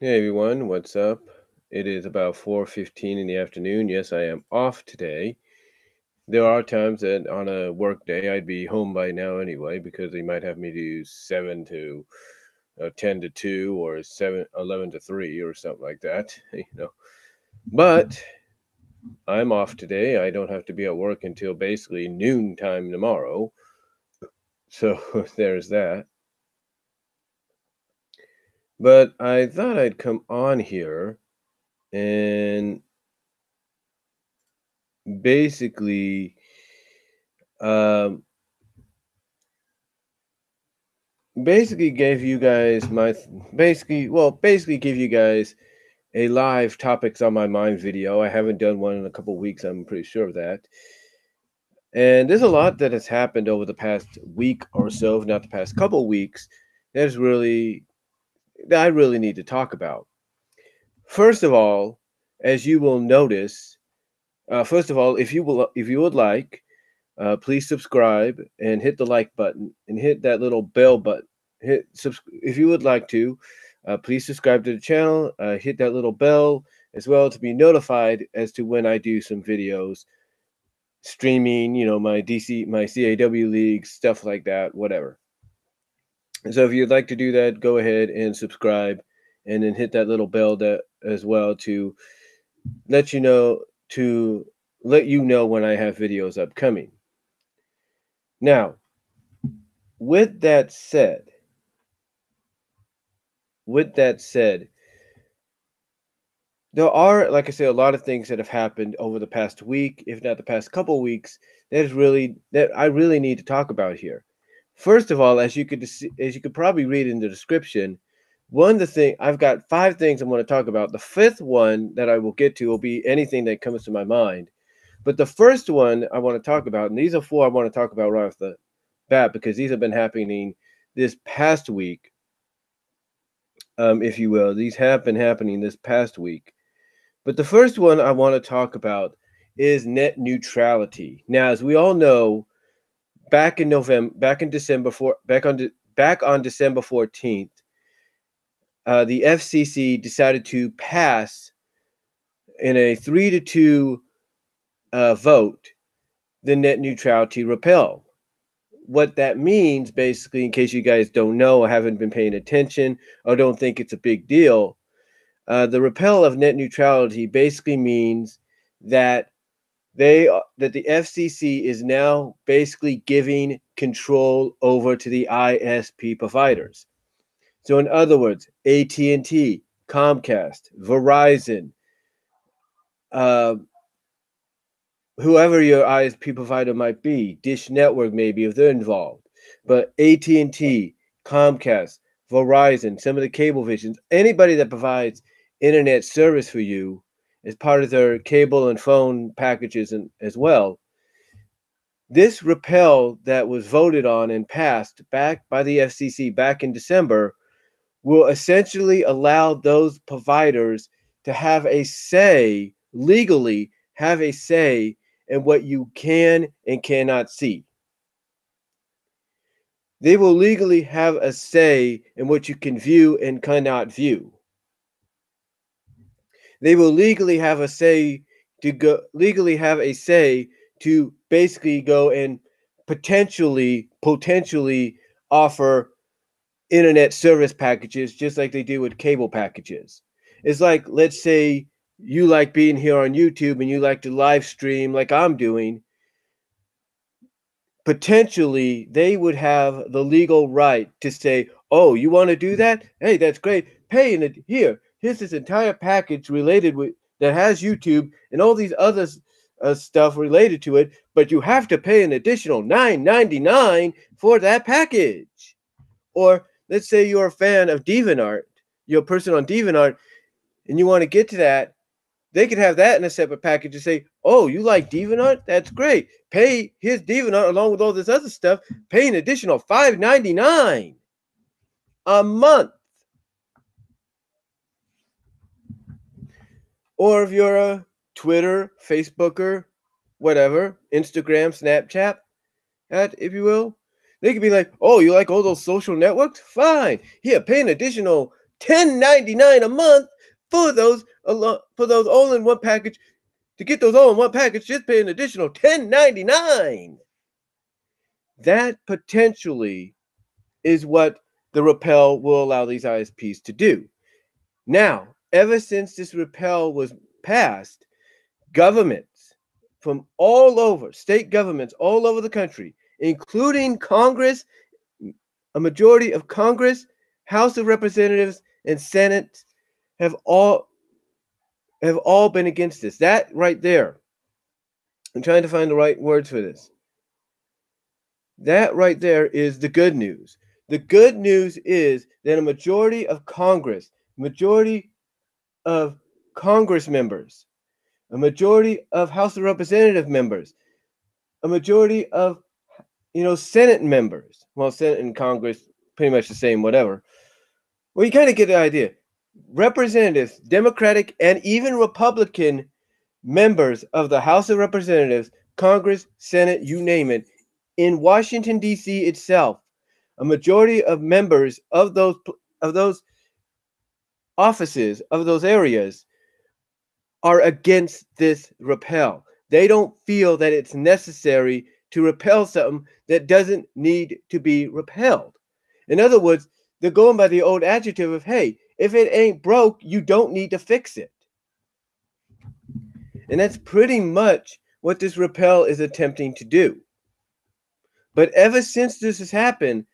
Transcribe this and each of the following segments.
Hey everyone, what's up? It is about 4:15 in the afternoon. Yes, I am off today. There are times that on a work day I'd be home by now anyway because they might have me do 7 to 10 to 2 or 7:11 to 3 or something like that. But I'm off today. I don't have to be at work until basically noontime tomorrow. So there's that. But I thought I'd come on here and basically um basically gave you guys basically give you guys a live topics on my mind video. I haven't done one in a couple weeks, I'm pretty sure of that. And there's a lot that has happened over the past week or so, if not the past couple weeks, that's really that I really need to talk about. First of all, as you will notice, first of all, if you would like, please subscribe and hit the like button and hit that little bell button. If you would like to, please subscribe to the channel. Hit that little bell as well to be notified as to when I do some videos, streaming. My my CAW leagues, stuff like that, whatever. So if you'd like to do that, go ahead and subscribe, and then hit that little bell that as well to let you know to let you know when I have videos upcoming. Now, with that said, with that said, there are, like I said, a lot of things that have happened over the past week, if not the past couple weeks, that I really need to talk about here. First of all, as you could probably read in the description, one of the thing I've got 5 things I want to talk about. The fifth one that I will get to will be anything that comes to my mind. But the first one I want to talk about, and these are 4 I want to talk about right off the bat because these have been happening this past week, if you will. These have been happening this past week. But the first one I want to talk about is net neutrality. Now, as we all know, back in December, back on December 14th, the FCC decided to pass in a 3-2 vote the net neutrality repeal. What that means, basically, in case you guys don't know or haven't been paying attention or don't think it's a big deal, the repeal of net neutrality basically means that that the FCC is now basically giving control over to the ISP providers. So in other words, AT&T, Comcast, Verizon, uh, whoever your ISP provider might be, Dish Network maybe if they're involved, but AT&T, Comcast, Verizon, some of the cable visions, anybody that provides internet service for you as part of their cable and phone packages as well. This repeal that was voted on and passed back by the FCC back in December will essentially allow those providers to have a say, legally have a say in what you can and cannot see. They will legally have a say in what you can view and cannot view. They will legally have a say to basically go and potentially offer internet service packages just like they do with cable packages. It's like, let's say you like being here on YouTube and you like to live stream like I'm doing. Potentially, they would have the legal right to say, oh, you want to do that? Hey, that's great. Pay in it. Here's this entire package related with that has YouTube and all these other stuff related to it, but you have to pay an additional $9.99 for that package. Or let's say you're a fan of DeviantArt, you're a person on DeviantArt, and you want to get to that, they could have that in a separate package and say, oh, you like DeviantArt? That's great. Pay his DeviantArt along with all this other stuff, pay an additional $5.99 a month. Or if you're a Twitter, Facebooker, whatever, Instagram, Snapchat, if you will, they could be like, oh, you like all those social networks? Fine. Here, pay an additional $10.99 a month for those all-in-one package. To get those all-in-one package, just pay an additional $10.99. That potentially is what the repeal will allow these ISPs to do. Now, ever since this repeal was passed, governments from all over, state governments all over the country, including Congress, a majority of Congress, House of Representatives, and Senate have all been against this. That right there, I'm trying to find the right words for this. That right there is the good news. The good news is that a majority of Congress, majority of Congress members, a majority of House of Representative members, a majority of Senate members. Well, Senate and Congress, pretty much the same, whatever. Well, you kind of get the idea. Representatives, Democratic and even Republican members of the House of Representatives, Congress, Senate, you name it, in Washington, D.C. itself, a majority of members of those offices, of those areas, are against this repeal. They don't feel that it's necessary to repeal something that doesn't need to be repelled. In other words, they're going by the old adjective of, hey, if it ain't broke, you don't need to fix it. And that's pretty much what this repeal is attempting to do. But ever since this has happened,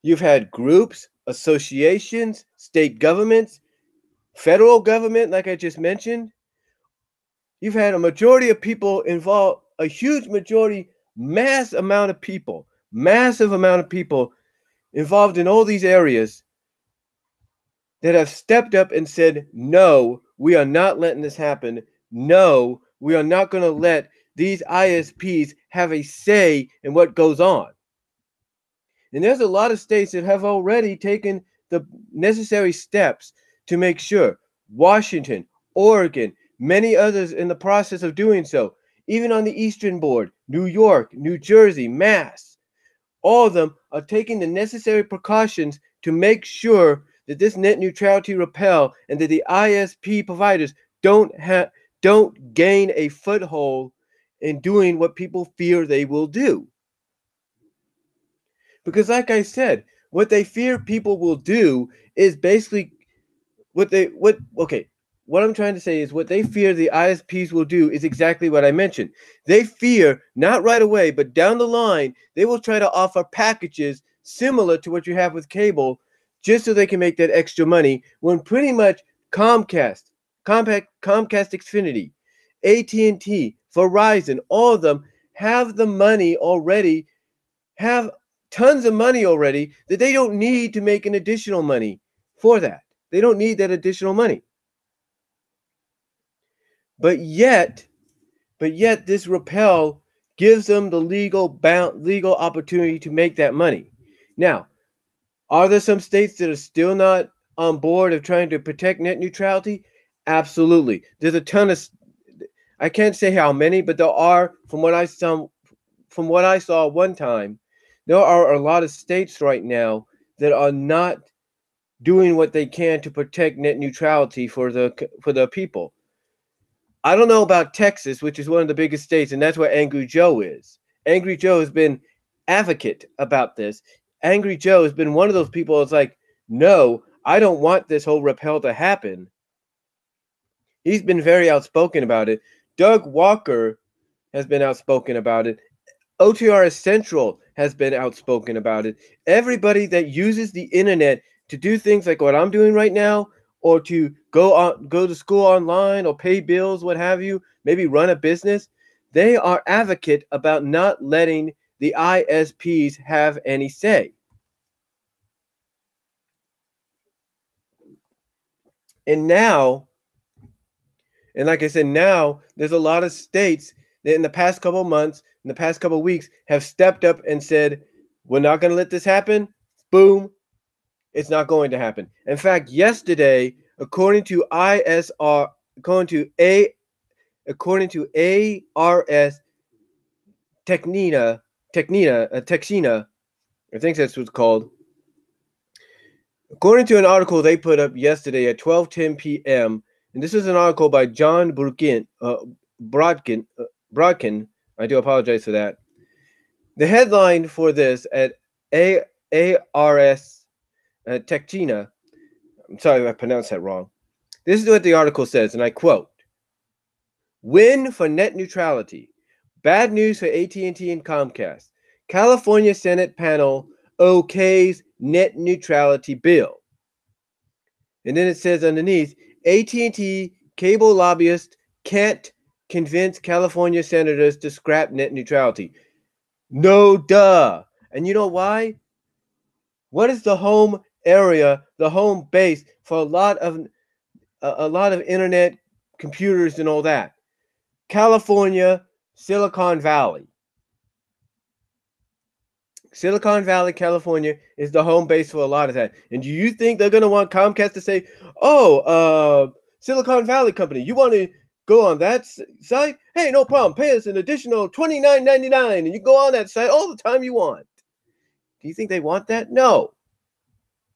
you've had groups, associations, state governments, federal government, like I just mentioned. You've had a majority of people involved, a huge majority, massive amount of people involved in all these areas that have stepped up and said, no, we are not letting this happen. No, we are not going to let these ISPs have a say in what goes on. And there's a lot of states that have already taken the necessary steps to make sure. Washington, Oregon, many others in the process of doing so. Even on the Eastern Board, New York, New Jersey, Mass. All of them are taking the necessary precautions to make sure that this net neutrality repeal and that the ISP providers don't gain a foothold in doing what people fear they will do. Because like I said, what they fear people will do is basically what I'm trying to say is what they fear the ISPs will do is exactly what I mentioned. They fear, not right away, but down the line, they will try to offer packages similar to what you have with cable just so they can make that extra money when pretty much Comcast Xfinity, AT&T, Verizon, all of them have the money already, have tons of money already that they don't need to make an additional money for that. They don't need that additional money. But yet this repeal gives them the legal opportunity to make that money. Now, are there some states that are still not on board of trying to protect net neutrality? Absolutely. There's a ton of, I can't say how many, but there are, from what I saw one time, there are a lot of states right now that are not doing what they can to protect net neutrality for the people. I don't know about Texas, which is one of the biggest states, and that's where Angry Joe is. Angry Joe has been advocate about this. Angry Joe has been one of those people that's like, no, I don't want this whole repeal to happen. He's been very outspoken about it. Doug Walker has been outspoken about it. OTRS Central has been outspoken about it. Everybody that uses the internet to do things like what I'm doing right now, or to go to school online or pay bills, what have you, maybe run a business, they are advocate about not letting the ISPs have any say. And now, and like I said, now there's a lot of states that in the past couple of months, in the past couple of weeks, have stepped up and said, we're not going to let this happen. Boom. It's not going to happen. In fact, yesterday, according to ARS Texina, I think that's what it's called. According to an article they put up yesterday at 12:10 p.m., and this is an article by John Brodkin. I do apologize for that. The headline for this at ARS Techina, I'm sorry if I pronounced that wrong. This is what the article says, and I quote, "Win for net neutrality. Bad news for AT&T and Comcast. California Senate panel okays net neutrality bill." And then it says underneath, AT&T cable lobbyist can't convince California senators to scrap net neutrality. No duh. And you know why? What is the home area, the home base for a lot of internet computers and all that? California, Silicon Valley. Silicon Valley, California is the home base for a lot of that. And do you think they're going to want Comcast to say, "Oh, Silicon Valley company, you want to go on that site? Hey, no problem. Pay us an additional $29.99 and you go on that site all the time you want." Do you think they want that? No.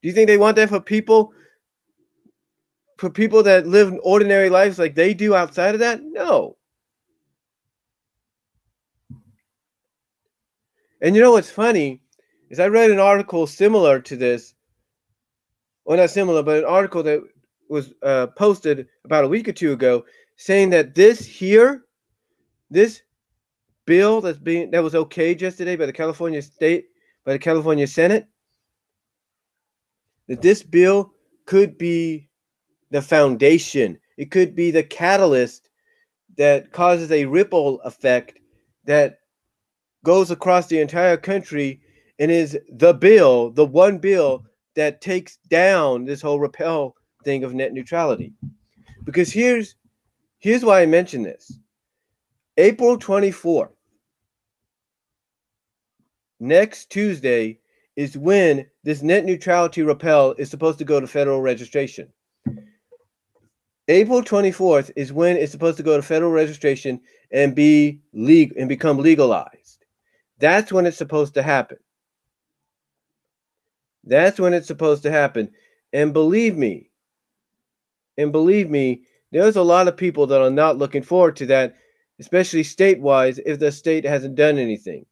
Do you think they want that for people that live ordinary lives like they do outside of that? No. And you know what's funny is I read an article similar to this, well, not similar, but an article that was posted about a week or two ago, saying that this bill that was okayed yesterday by the California Senate, that this bill could be the foundation. It could be the catalyst that causes a ripple effect that goes across the entire country and is the one bill that takes down this whole repeal thing of net neutrality. Because here's why I mention this. April 24th, next Tuesday, is when this net neutrality repeal is supposed to go to federal registration. April 24th is when it's supposed to go to federal registration and be legal and become legalized. That's when it's supposed to happen. That's when it's supposed to happen. And believe me, there's a lot of people that are not looking forward to that, especially state-wise, if the state hasn't done anything.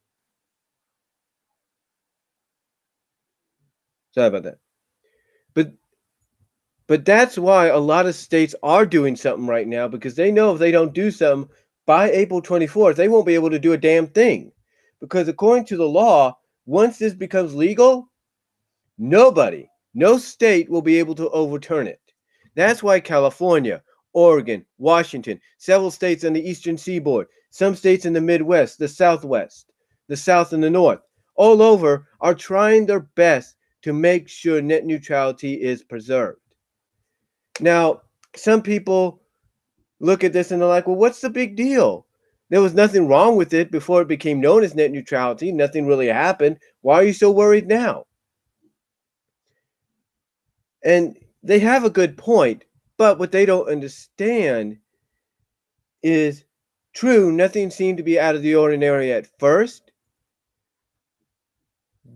Sorry about that. But that's why a lot of states are doing something right now, because they know if they don't do something by April 24th, they won't be able to do a damn thing. Because according to the law, once this becomes legal, no state will be able to overturn it. That's why California, Oregon, Washington, several states on the eastern seaboard, some states in the Midwest, the Southwest, the South and the North, all over are trying their best to make sure net neutrality is preserved. Now, some people look at this and they're like, well, what's the big deal? There was nothing wrong with it before it became known as net neutrality. Nothing really happened. Why are you so worried now? And they have a good point, but what they don't understand is, true, nothing seemed to be out of the ordinary at first,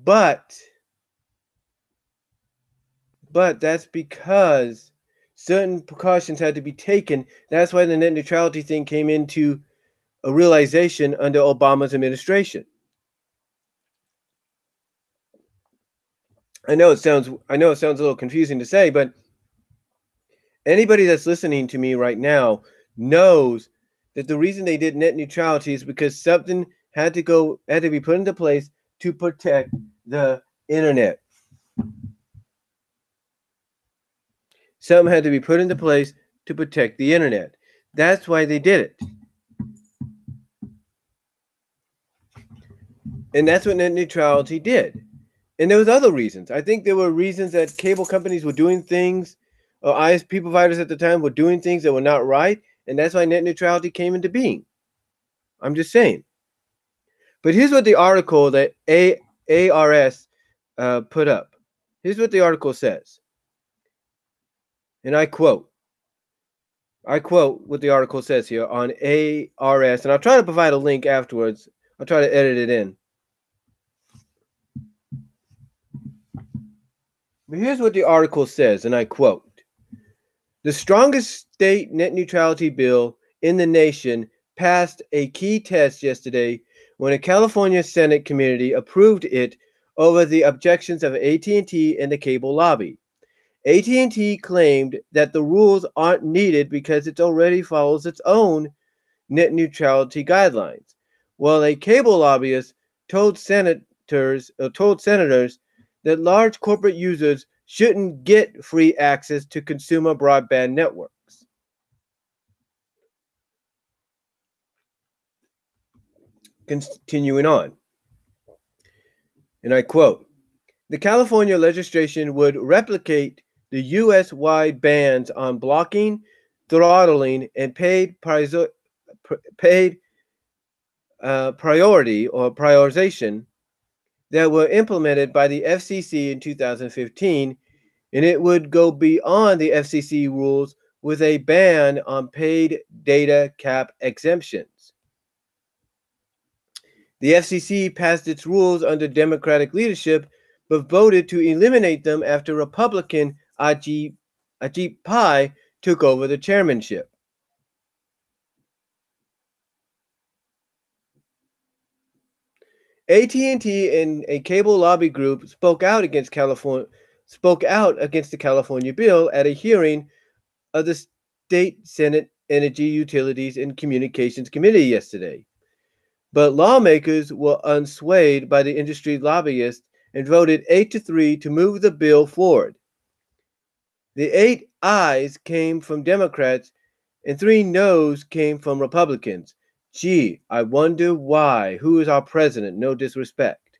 but that's because certain precautions had to be taken. That's why the net neutrality thing came into a realization under Obama's administration. I know it sounds a little confusing to say, but anybody that's listening to me right now knows that the reason they did net neutrality is because something had to be put into place to protect the internet. Something had to be put into place to protect the internet. That's why they did it. And that's what net neutrality did. And there was other reasons. I think there were reasons that cable companies were doing things, or ISP providers at the time were doing things that were not right, and that's why net neutrality came into being. I'm just saying. But here's what the article that ARS put up. Here's what the article says. And I quote what the article says here on ARS, and I'll try to provide a link afterwards. I'll try to edit it in. But here's what the article says, and I quote: "The strongest state net neutrality bill in the nation passed a key test yesterday when a California Senate committee approved it over the objections of AT&T and the cable lobby. AT&T claimed that the rules aren't needed because it already follows its own net neutrality guidelines, while a cable lobbyist told senators that large corporate users shouldn't get free access to consumer broadband networks." Continuing on, and I quote: "The California legislation would replicate the U.S. wide bans on blocking, throttling, and paid priority or prioritization that were implemented by the FCC in 2015, and it would go beyond the FCC rules with a ban on paid data cap exemptions. The FCC passed its rules under Democratic leadership, but voted to eliminate them after Republican Ajit Pai took over the chairmanship. AT&T and a cable lobby group spoke out against the California bill at a hearing of the State Senate Energy, Utilities, and Communications Committee yesterday. But lawmakers were unswayed by the industry lobbyists and voted 8-3 to move the bill forward. The 8 ayes came from Democrats and 3 noes came from Republicans. Gee, I wonder why. Who is our president? No disrespect.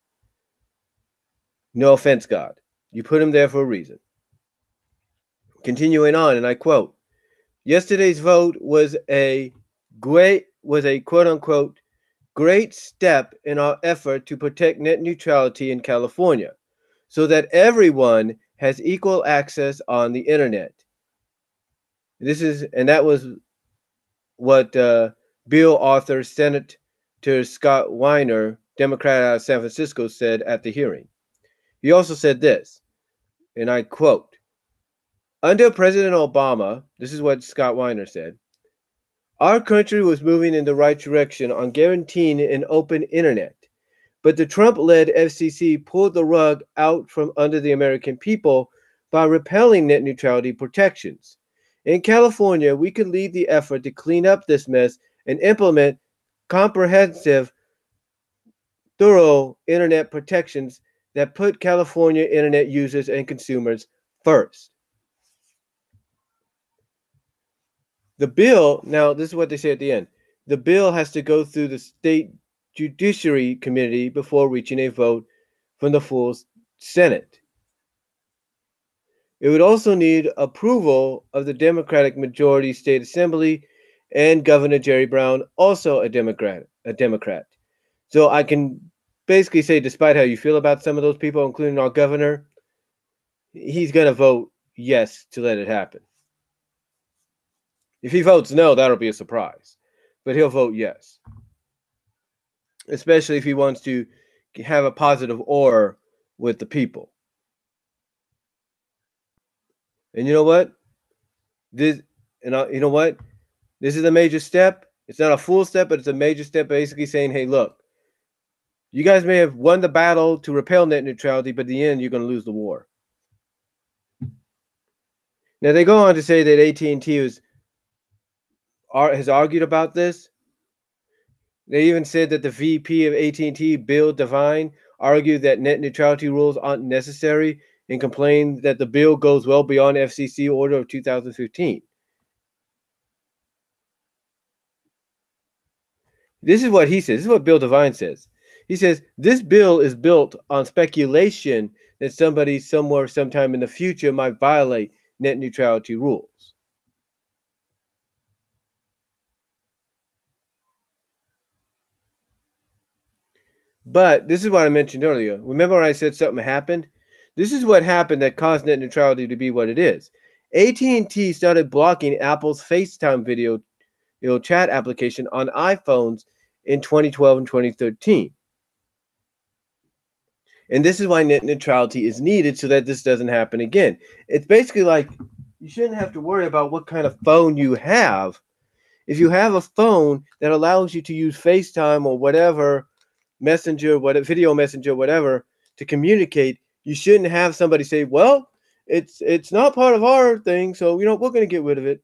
No offense, God. You put him there for a reason. Continuing on, and I quote: "Yesterday's vote was a quote unquote great step in our effort to protect net neutrality in California so that everyone has equal access on the internet." That was what bill author Senator Scott Weiner, Democrat out of San Francisco, said at the hearing. He also said this, and I quote: "Under President Obama," this is what Scott Weiner said, "our country was moving in the right direction on guaranteeing an open internet. But the Trump-led FCC pulled the rug out from under the American people by repelling net neutrality protections. In California, we could lead the effort to clean up this mess and implement comprehensive, thorough internet protections that put California internet users and consumers first." The bill, now this is what they say at the end, the bill has to go through the state judiciary committee before reaching a vote from the full Senate. It would also need approval of the Democratic majority state assembly and Governor Jerry Brown, also a Democrat. So I can basically say, despite how you feel about some of those people, including our governor, he's going to vote yes to let it happen. If he votes no, that'll be a surprise. But he'll vote yes, especially if he wants to have a positive aura with the people. And you know what? You know what? This is a major step. It's not a full step, but it's a major step, basically saying, hey, look, you guys may have won the battle to repel net neutrality, but in the end, you're going to lose the war. Now, they go on to say that AT&T has argued about this. They even said that the VP of AT&T, Bill Devine, argued that net neutrality rules aren't necessary and complained that the bill goes well beyond FCC order of 2015. This is what he says. This is what Bill Devine says. He says, this bill is built on speculation that somebody somewhere sometime in the future might violate net neutrality rules. But this is what I mentioned earlier. Remember when I said something happened? This is what happened that caused net neutrality to be what it is. AT&T started blocking Apple's FaceTime video chat application on iPhones in 2012 and 2013. And this is why net neutrality is needed so that this doesn't happen again. It's basically like you shouldn't have to worry about what kind of phone you have. If you have a phone that allows you to use FaceTime or whatever messenger, whatever video messenger, whatever, to communicate, you shouldn't have somebody say, "Well, it's not part of our thing, so we're going to get rid of it."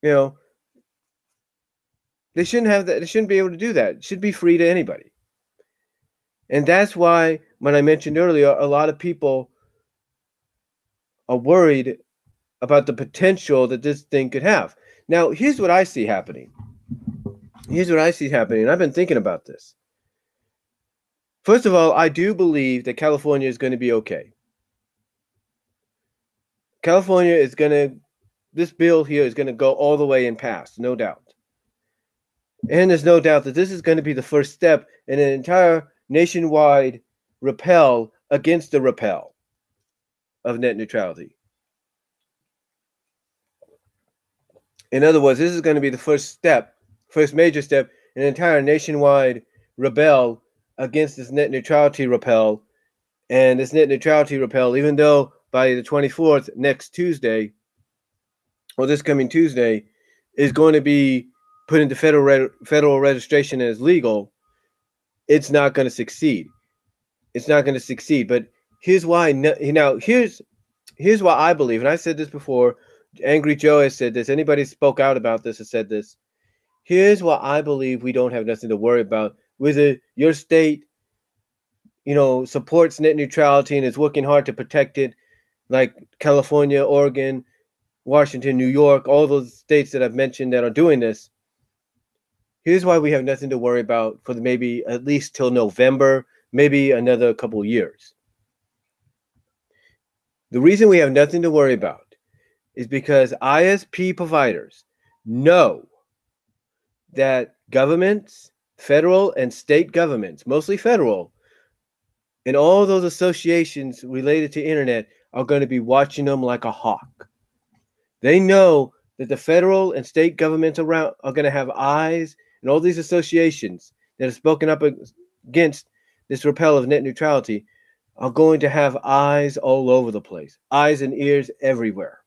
You know, they shouldn't have that. They shouldn't be able to do that. It should be free to anybody. And that's why, when I mentioned earlier, a lot of people are worried about the potential that this thing could have. Now, here's what I see happening. Here's what I see happening. I've been thinking about this. First of all, I do believe that California is going to be okay. California is going to, this bill here is going to go all the way and pass, no doubt. And there's no doubt that this is going to be the first step in an entire nationwide repel against the repel of net neutrality. In other words, this is going to be the first major step in an entire nationwide rebel against this net neutrality repel. And this net neutrality repel, even though by the 24th, next Tuesday, or this coming Tuesday, is going to be put into federal registration as legal, it's not going to succeed. It's not going to succeed. But here's why. Here's why I believe, and I said this before. Angry Joe has said this. Anybody spoke out about this has said this. Here's why I believe we don't have nothing to worry about. Whether your state, supports net neutrality and is working hard to protect it, like California, Oregon, Washington, New York, all those states that I've mentioned that are doing this. Here's why we have nothing to worry about for maybe at least till November, maybe another couple years. The reason we have nothing to worry about is because ISP providers know that governments, federal and state governments, mostly federal, and all those associations related to internet are going to be watching them like a hawk. They know that the federal and state governments around are going to have eyes, and all these associations that have spoken up against this repel of net neutrality are going to have eyes all over the place, eyes and ears everywhere.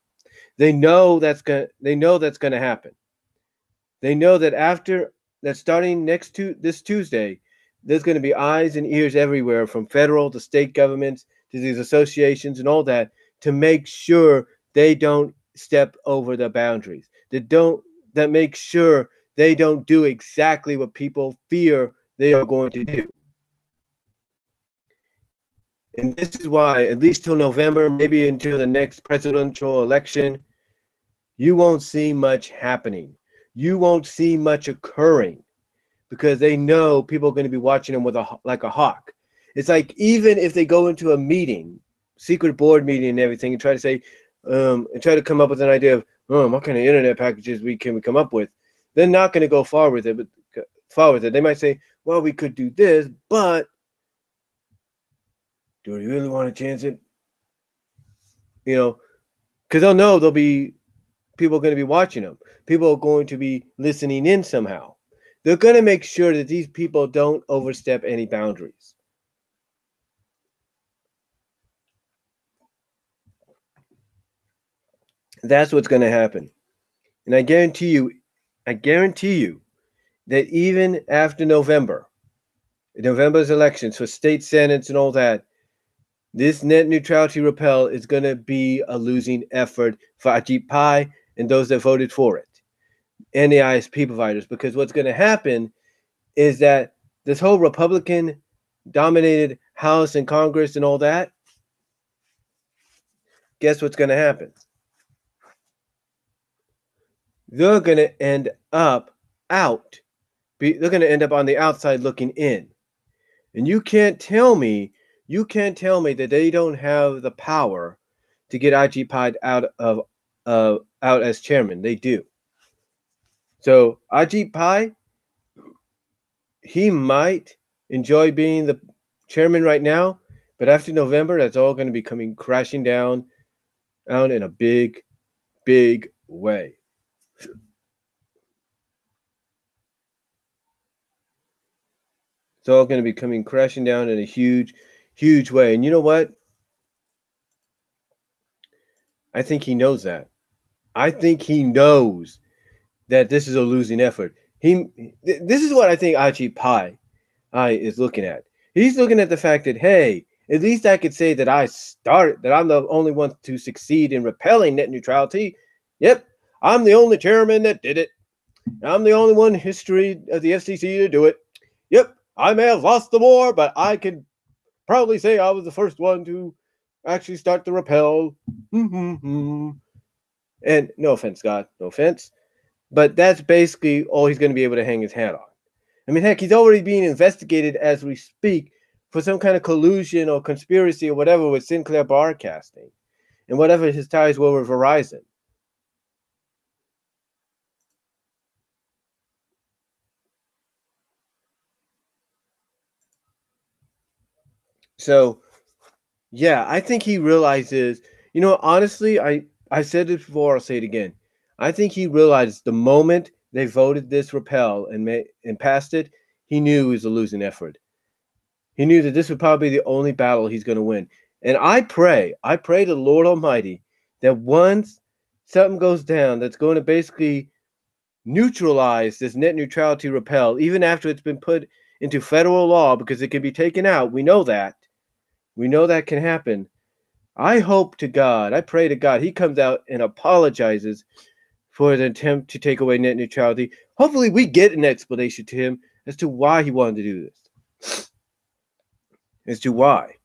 They know that's going to happen. They know that starting this Tuesday, there's going to be eyes and ears everywhere, from federal to state governments to these associations and all that, to make sure they don't step over the boundaries. That make sure they don't do exactly what people fear they are going to do. And this is why, at least till November, maybe until the next presidential election, you won't see much happening. You won't see much occurring, because they know people are going to be watching them like a hawk. It's like, even if they go into a meeting, secret board meeting and everything, and try to say, and try to come up with an idea of what kind of internet packages we come up with, they're not going to go far with it. They might say, well, we could do this, but do we really want to chance it? Because they'll know there'll be people going to be watching them. People are going to be listening in somehow. They're going to make sure that these people don't overstep any boundaries. That's what's going to happen. And I guarantee you that even after November's elections for state senates and all that, this net neutrality repel is going to be a losing effort for Ajit Pai and those that voted for it, and the ISP providers. Because what's going to happen is that this whole Republican-dominated House and Congress and all that, guess what's going to happen? They're going to end up they're going to end up on the outside looking in. And you can't tell me that they don't have the power to get Ajit Pai out as chairman. They do. So Ajit Pai, he might enjoy being the chairman right now, but after November, that's all going to be coming crashing down in a big, big way. It's all going to be coming crashing down in a huge, huge way. And you know what? I think he knows that. I think he knows that this is a losing effort. This is what I think Achi Pai is looking at. He's looking at the fact that, hey, at least I could say that that I'm the only one to succeed in repelling net neutrality. Yep, I'm the only chairman that did it. I'm the only one in history of the FCC to do it. Yep, I may have lost the war, but I can proudly say I was the first one to actually start the repel. And no offense, Scott, no offense. But that's basically all he's going to be able to hang his hat on. I mean, heck, he's already being investigated as we speak for some kind of collusion or conspiracy or whatever with Sinclair Broadcasting and whatever his ties were with Verizon. So, yeah, I think he realizes, honestly, I said it before, I'll say it again. I think he realized the moment they voted this repel and passed it, he knew it was a losing effort. He knew that this would probably be the only battle he's going to win. And I pray to the Lord Almighty that once something goes down that's going to basically neutralize this net neutrality repel, even after it's been put into federal law because it can be taken out. We know that. We know that can happen. I hope to God, I pray to God, he comes out and apologizes for the attempt to take away net neutrality. Hopefully, we get an explanation to him as to why he wanted to do this. As to why.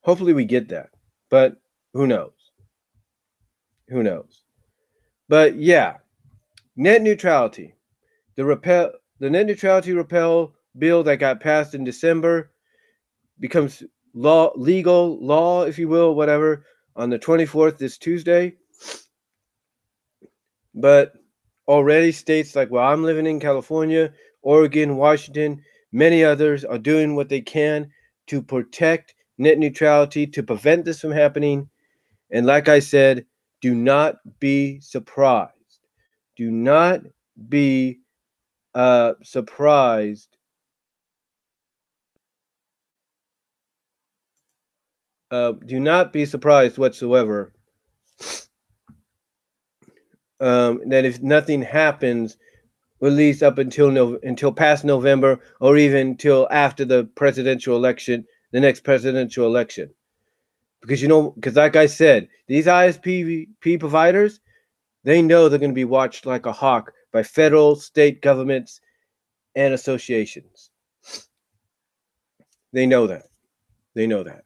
Hopefully, we get that. But who knows? Who knows? But yeah, net neutrality. The net neutrality repel bill that got passed in December becomes legal law, if you will, whatever, on the 24th, this Tuesday. But already states like, well, I'm living in California, Oregon, Washington, many others are doing what they can to protect net neutrality, to prevent this from happening. And like I said, do not be surprised. Do not be surprised. Do not be surprised whatsoever that if nothing happens, at least up until past November, or even until after the presidential election, the next presidential election, because like I said, these ISP providers, they know they're going to be watched like a hawk by federal, state governments, and associations. They know that. They know that.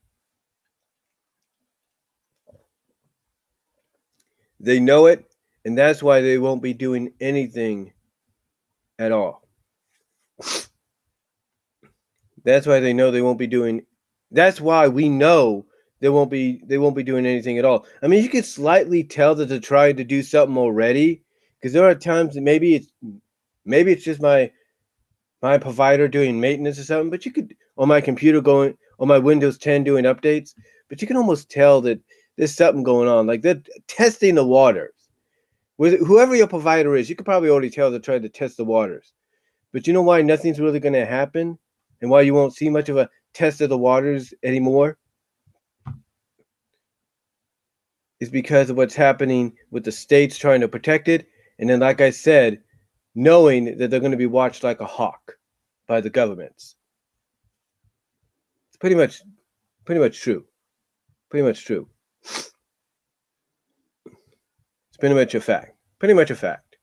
They know it, and that's why they won't be doing anything at all. That's why they know they won't be doing. That's why we know they won't be doing anything at all. I mean, you could slightly tell that they're trying to do something already, because there are times that maybe it's just my provider doing maintenance or something, but you could, on my computer going on my Windows 10 doing updates, but you can almost tell that there's something going on. Like they're testing the waters. With whoever your provider is, you could probably already tell they're trying to test the waters. But you know why nothing's really going to happen, and why you won't see much of a test of the waters anymore? Is because of what's happening with the states trying to protect it, and then, like I said, knowing that they're going to be watched like a hawk by the governments. It's pretty much true. Pretty much true. It's pretty much a fact. Pretty much a fact.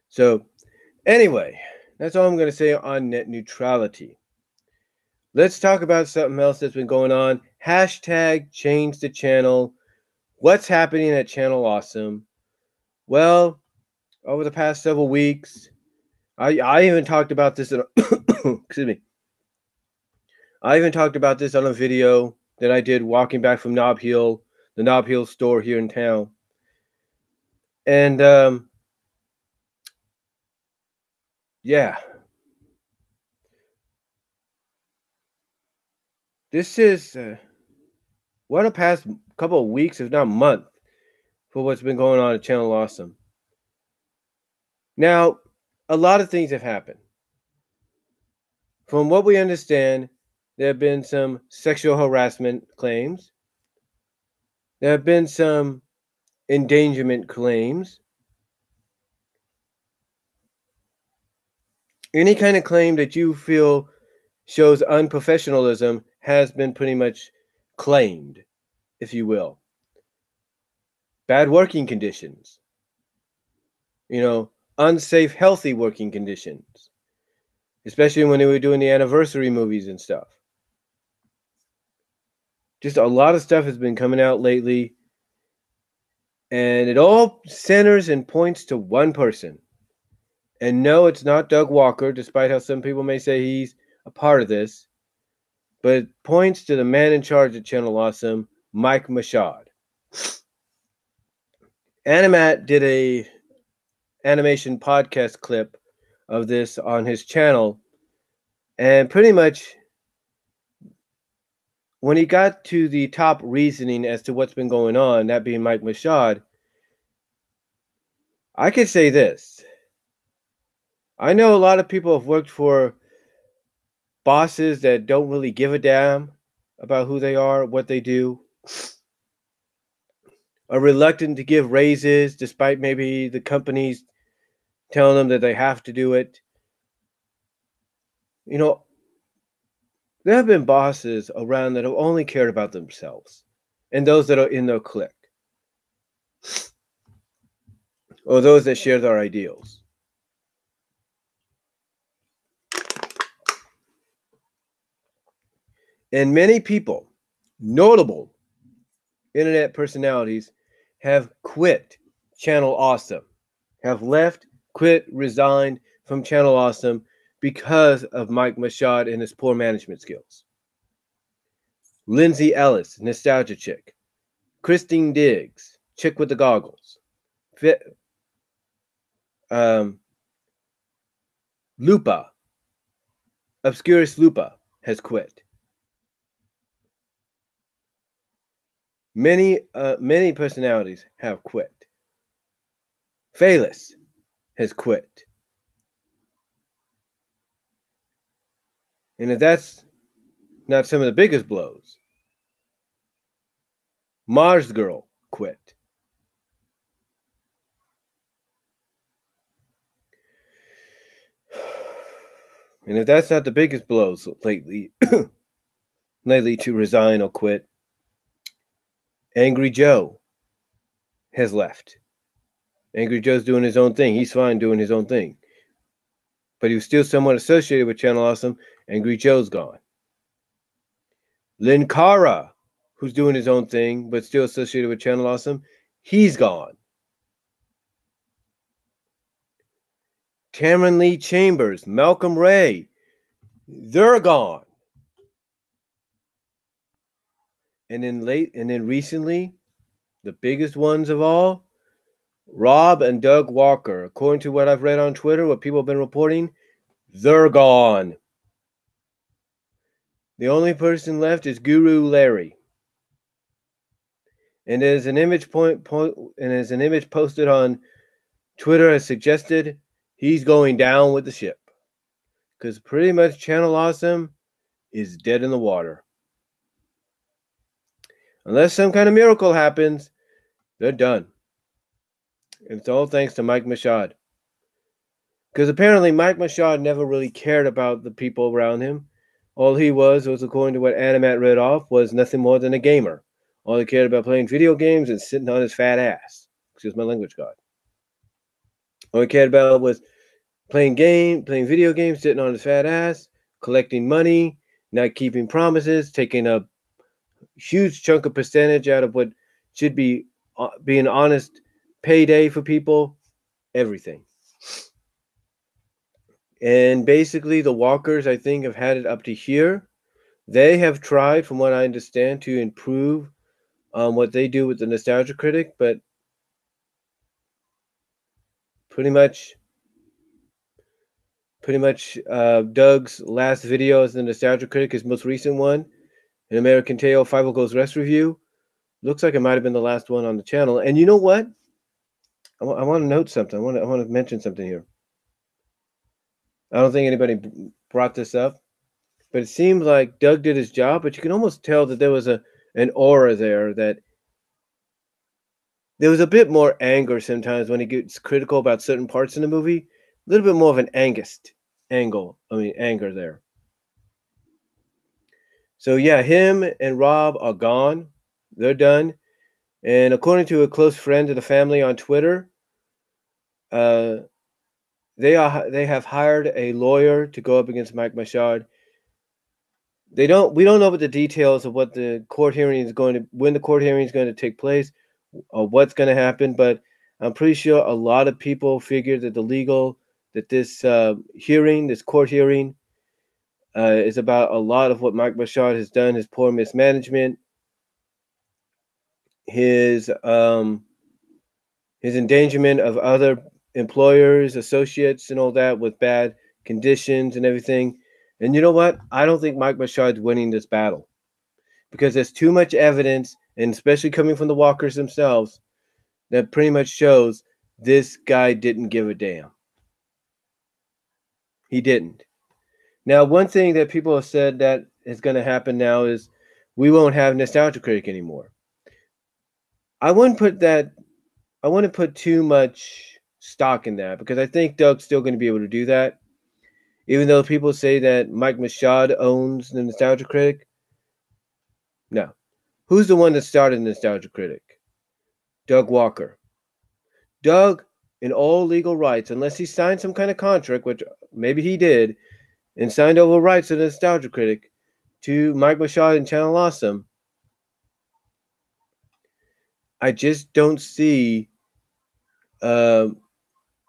So, anyway, that's all I'm going to say on net neutrality. Let's talk about something else that's been going on. Hashtag change the channel. What's happening at Channel Awesome? Well, over the past several weeks, I even talked about this in excuse me. I even talked about this on a video that I did walking back from Nob Hill, the Nob Hill store here in town. And yeah, this is what a past couple of weeks, if not month, for what's been going on at Channel Awesome. Now, a lot of things have happened. From what we understand, there have been some sexual harassment claims. There have been some endangerment claims. Any kind of claim that you feel shows unprofessionalism has been pretty much claimed, if you will. Bad working conditions, unsafe, healthy working conditions, especially when they were doing the anniversary movies and stuff. Just a lot of stuff has been coming out lately, and it all centers and points to one person. And no, it's not Doug Walker, despite how some people may say he's a part of this, but it points to the man in charge of Channel Awesome, Mike Machad. Animat did a animation podcast clip of this on his channel, and pretty much when he got to the top reasoning as to what's been going on, that being Mike Machad, I could say this. I know a lot of people have worked for bosses that don't really give a damn about who they are, what they do, are reluctant to give raises despite maybe the companies telling them that they have to do it. There have been bosses around that have only cared about themselves and those that are in their clique or those that share their ideals. And many people, notable internet personalities, have quit Channel Awesome, have left, quit, resigned from Channel Awesome because of Mike Machad and his poor management skills. Lindsay Ellis, Nostalgia Chick. Christine Diggs, Chick with the Goggles. Lupa, Obscurus Lupa, has quit. Many personalities have quit. Phalis has quit. And if that's not some of the biggest blows, Mars Girl quit. And if that's not the biggest blows lately, to resign or quit, Angry Joe has left. Angry Joe's doing his own thing. He's fine doing his own thing. But he was still somewhat associated with Channel Awesome. Angry Joe's gone. Lynn Cara, who's doing his own thing, but still associated with Channel Awesome, he's gone. Cameron Lee Chambers, Malcolm Ray, they're gone. And then recently, the biggest ones of all, Rob and Doug Walker. According to what I've read on Twitter, what people have been reporting, they're gone. The only person left is Guru Larry. And as an image posted on Twitter has suggested, he's going down with the ship. Because pretty much Channel Awesome is dead in the water. Unless some kind of miracle happens, they're done. And it's all thanks to Mike Machad. Because apparently Mike Machad never really cared about the people around him. All he was, according to what Animat read off, was nothing more than a gamer. All he cared about playing video games and sitting on his fat ass. Excuse my language, God. All he cared about was playing video games, sitting on his fat ass, collecting money, not keeping promises, taking a huge chunk of percentage out of what should be an honest payday for people, everything. And basically the Walkers, I think, have had it up to here. They have tried, from what I understand, to improve what they do with the Nostalgia Critic, but pretty much Doug's last video as the Nostalgia Critic, his most recent one, an American Tail 5 Goes Rest review, looks like it might have been the last one on the channel. And you know what? I want to note something. I want to mention something here. I don't think anybody brought this up. But it seemed like Doug did his job, but you can almost tell that there was an aura there, that there was a bit more anger sometimes when he gets critical about certain parts in the movie. A little bit more of an anger there. So yeah, him and Rob are gone. They're done. And according to a close friend of the family on Twitter, uh, they have hired a lawyer to go up against Mike Machado. We don't know what the details of what the court hearing is going to, when the court hearing is going to take place, or what's going to happen, but I'm pretty sure a lot of people figure that this this court hearing, is about a lot of what Mike Machado has done, his poor mismanagement, his endangerment of other employers, associates, and all that with bad conditions and everything. And you know what? I don't think Mike Machado's winning this battle, because there's too much evidence, and especially coming from the Walkers themselves, that pretty much shows this guy didn't give a damn. He didn't. Now, one thing that people have said that is going to happen now is we won't have Nostalgia Critic anymore. I wouldn't put too much stock in that, because I think Doug's still going to be able to do that. Even though people say that Mike Machado owns the Nostalgia Critic. No. Who's the one that started the Nostalgia Critic? Doug Walker. Doug, in all legal rights, unless he signed some kind of contract, which maybe he did, and signed over rights to the Nostalgia Critic to Mike Machado and Channel Awesome, I just don't see him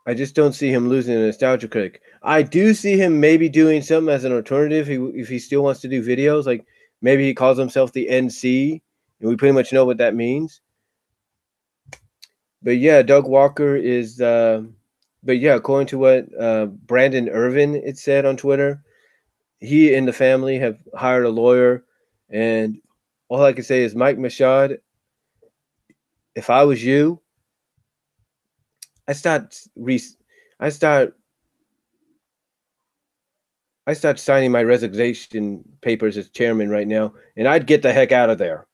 losing the Nostalgia Critic. I do see him maybe doing something as an alternative if he still wants to do videos. Like maybe he calls himself the NC, and we pretty much know what that means. But yeah, Doug Walker is. But yeah, according to what Brandon Irvin it said on Twitter, he and the family have hired a lawyer, and all I can say is, Mike Machado, if I was you, I start I start I start signing my resignation papers as chairman right now, and I'd get the heck out of there.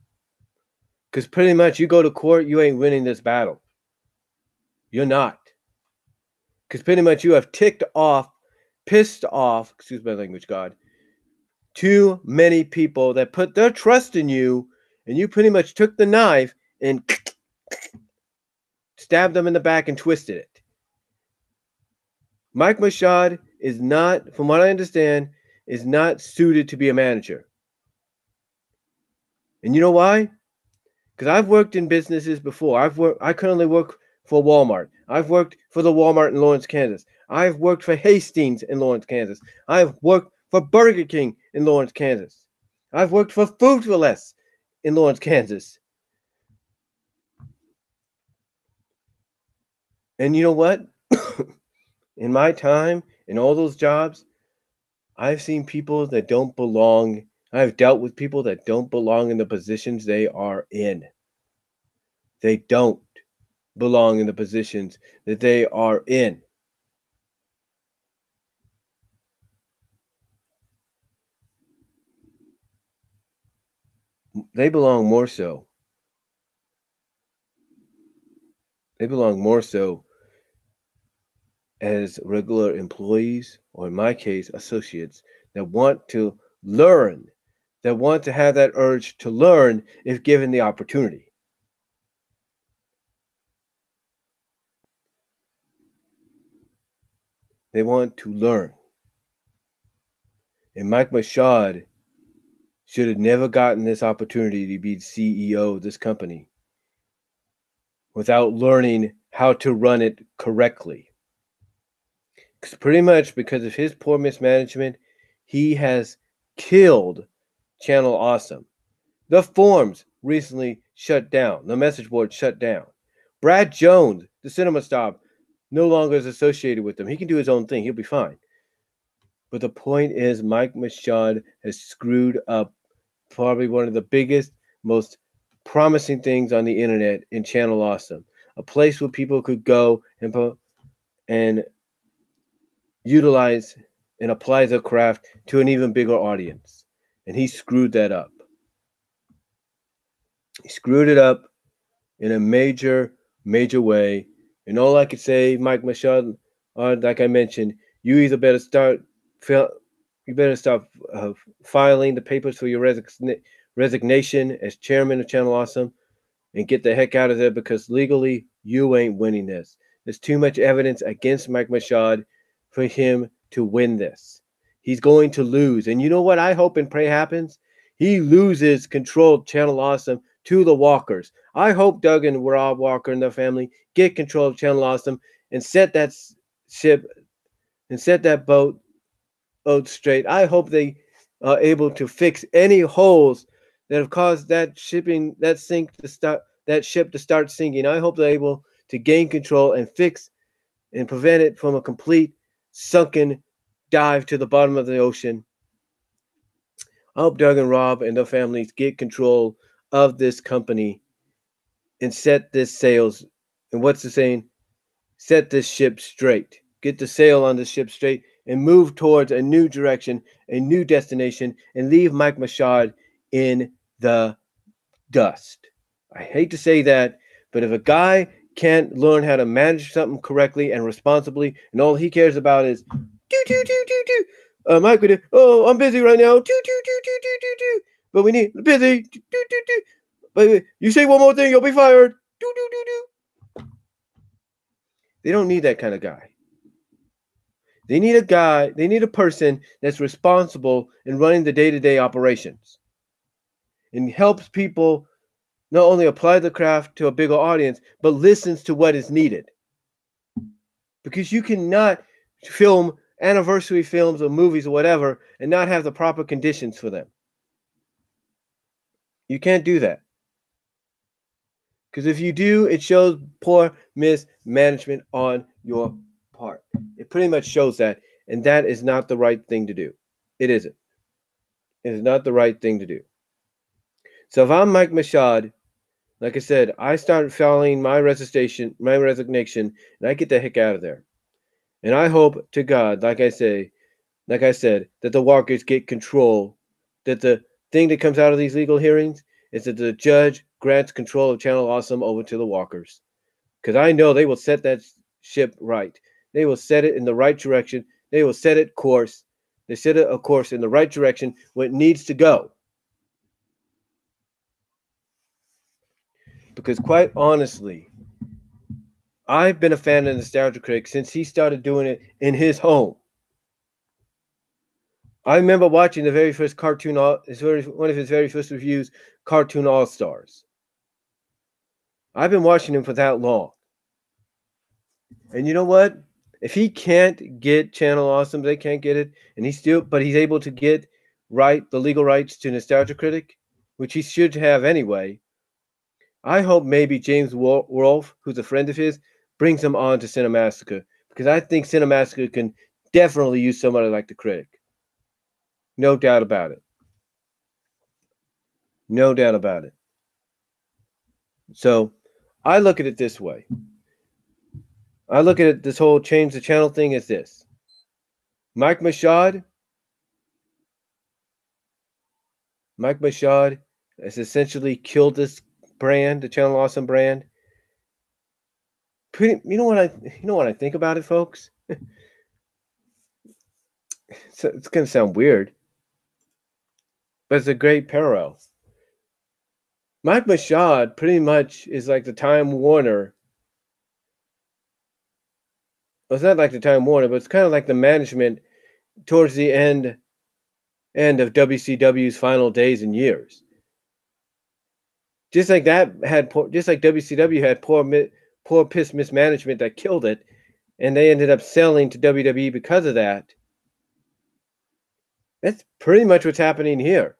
Because pretty much you go to court, you ain't winning this battle. You're not. Because pretty much you have pissed off, excuse my language, God, too many people that put their trust in you, and you pretty much took the knife and stabbed them in the back and twisted it. Mike Machado is not, from what I understand, is not suited to be a manager. And you know why? Because I've worked in businesses before. I currently work for Walmart. I've worked for the Walmart in Lawrence, Kansas. I've worked for Hastings in Lawrence, Kansas. I've worked for Burger King in Lawrence, Kansas. I've worked for Food for Less in Lawrence, Kansas. And you know what? In my time, in all those jobs, I've seen people that don't belong. I've dealt with people that don't belong in the positions they are in. They don't belong in the positions that they are in. They belong more so. They belong more so as regular employees, or in my case, associates that want to learn, that want to have that urge to learn if given the opportunity. They want to learn. And Mike Machado should have never gotten this opportunity to be the CEO of this company without learning how to run it correctly. Because pretty much because of his poor mismanagement, he has killed Channel Awesome. The forums recently shut down. The message board shut down. Brad Jones, the cinema star, no longer is associated with them. He can do his own thing. He'll be fine. But the point is, Mike Machado has screwed up probably one of the biggest, most promising things on the internet in Channel Awesome. A place where people could go and utilize and apply the craft to an even bigger audience. And he screwed that up. He screwed it up in a major, major way. And all I could say, Mike Machado, like I mentioned, you either better start, you better start filing the papers for your resignation as chairman of Channel Awesome, and get the heck out of there, because legally you ain't winning this. There's too much evidence against Mike Machado for him to win this. He's going to lose. And you know what I hope and pray happens? He loses control of Channel Awesome to the Walkers. I hope Doug and Rob Walker and their family get control of Channel Awesome and set that ship and set that boat straight. I hope they are able to fix any holes that have caused that ship to start sinking. I hope they're able to gain control and fix and prevent it from a complete sunken dive to the bottom of the ocean. I hope Doug and Rob and their families get control of this company and set this sails. And what's the saying? Set this ship straight. Get the sail on the ship straight and move towards a new direction, a new destination, and leave Mike Machado in the dust. I hate to say that, but if a guy can't learn how to manage something correctly and responsibly, and all he cares about is Mike, oh, I'm busy right now. But we need busy. But you say one more thing, you'll be fired. They don't need that kind of guy. They need a person that's responsible in running the day-to-day operations and helps people not only apply the craft to a bigger audience, but listens to what is needed. Because you cannot film anniversary films or movies or whatever and not have the proper conditions for them. You can't do that. Because if you do, it shows poor mismanagement on your part. It pretty much shows that, and that is not the right thing to do. It isn't. It is not the right thing to do. So if I'm Mike Machado, like I said, I start filing my resignation, and I get the heck out of there. And I hope to God, like I said, that the Walkers get control, that the thing that comes out of these legal hearings is that the judge grants control of Channel Awesome over to the Walkers. Because I know they will set that ship right. They will set it in the right direction. They will set it course. They set it a course in the right direction where it needs to go. Because quite honestly, I've been a fan of Nostalgia Critic since he started doing it in his home. I remember watching the very first cartoon, one of his very first reviews, Cartoon All Stars. I've been watching him for that long. And you know what? If he can't get Channel Awesome, they can't get it, and he's able to get the legal rights to Nostalgia Critic, which he should have anyway. I hope maybe James Wolfe, who's a friend of his, brings him on to Cinemassacre, because I think Cinemassacre can definitely use somebody like the Critic. No doubt about it. No doubt about it. So I look at it this way. I look at it, this whole change the channel thing as this. Mike Machado has essentially killed this brand, the Channel Awesome brand. You know what I think about it, folks? It's going to sound weird, but it's a great parallel. Mike Machado pretty much is like the Time Warner. Well, it's not like the Time Warner, but it's kind of like the management towards the end of WCW's final days and years. Just like WCW had poor piss mismanagement that killed it, and they ended up selling to WWE because of that. That's pretty much what's happening here.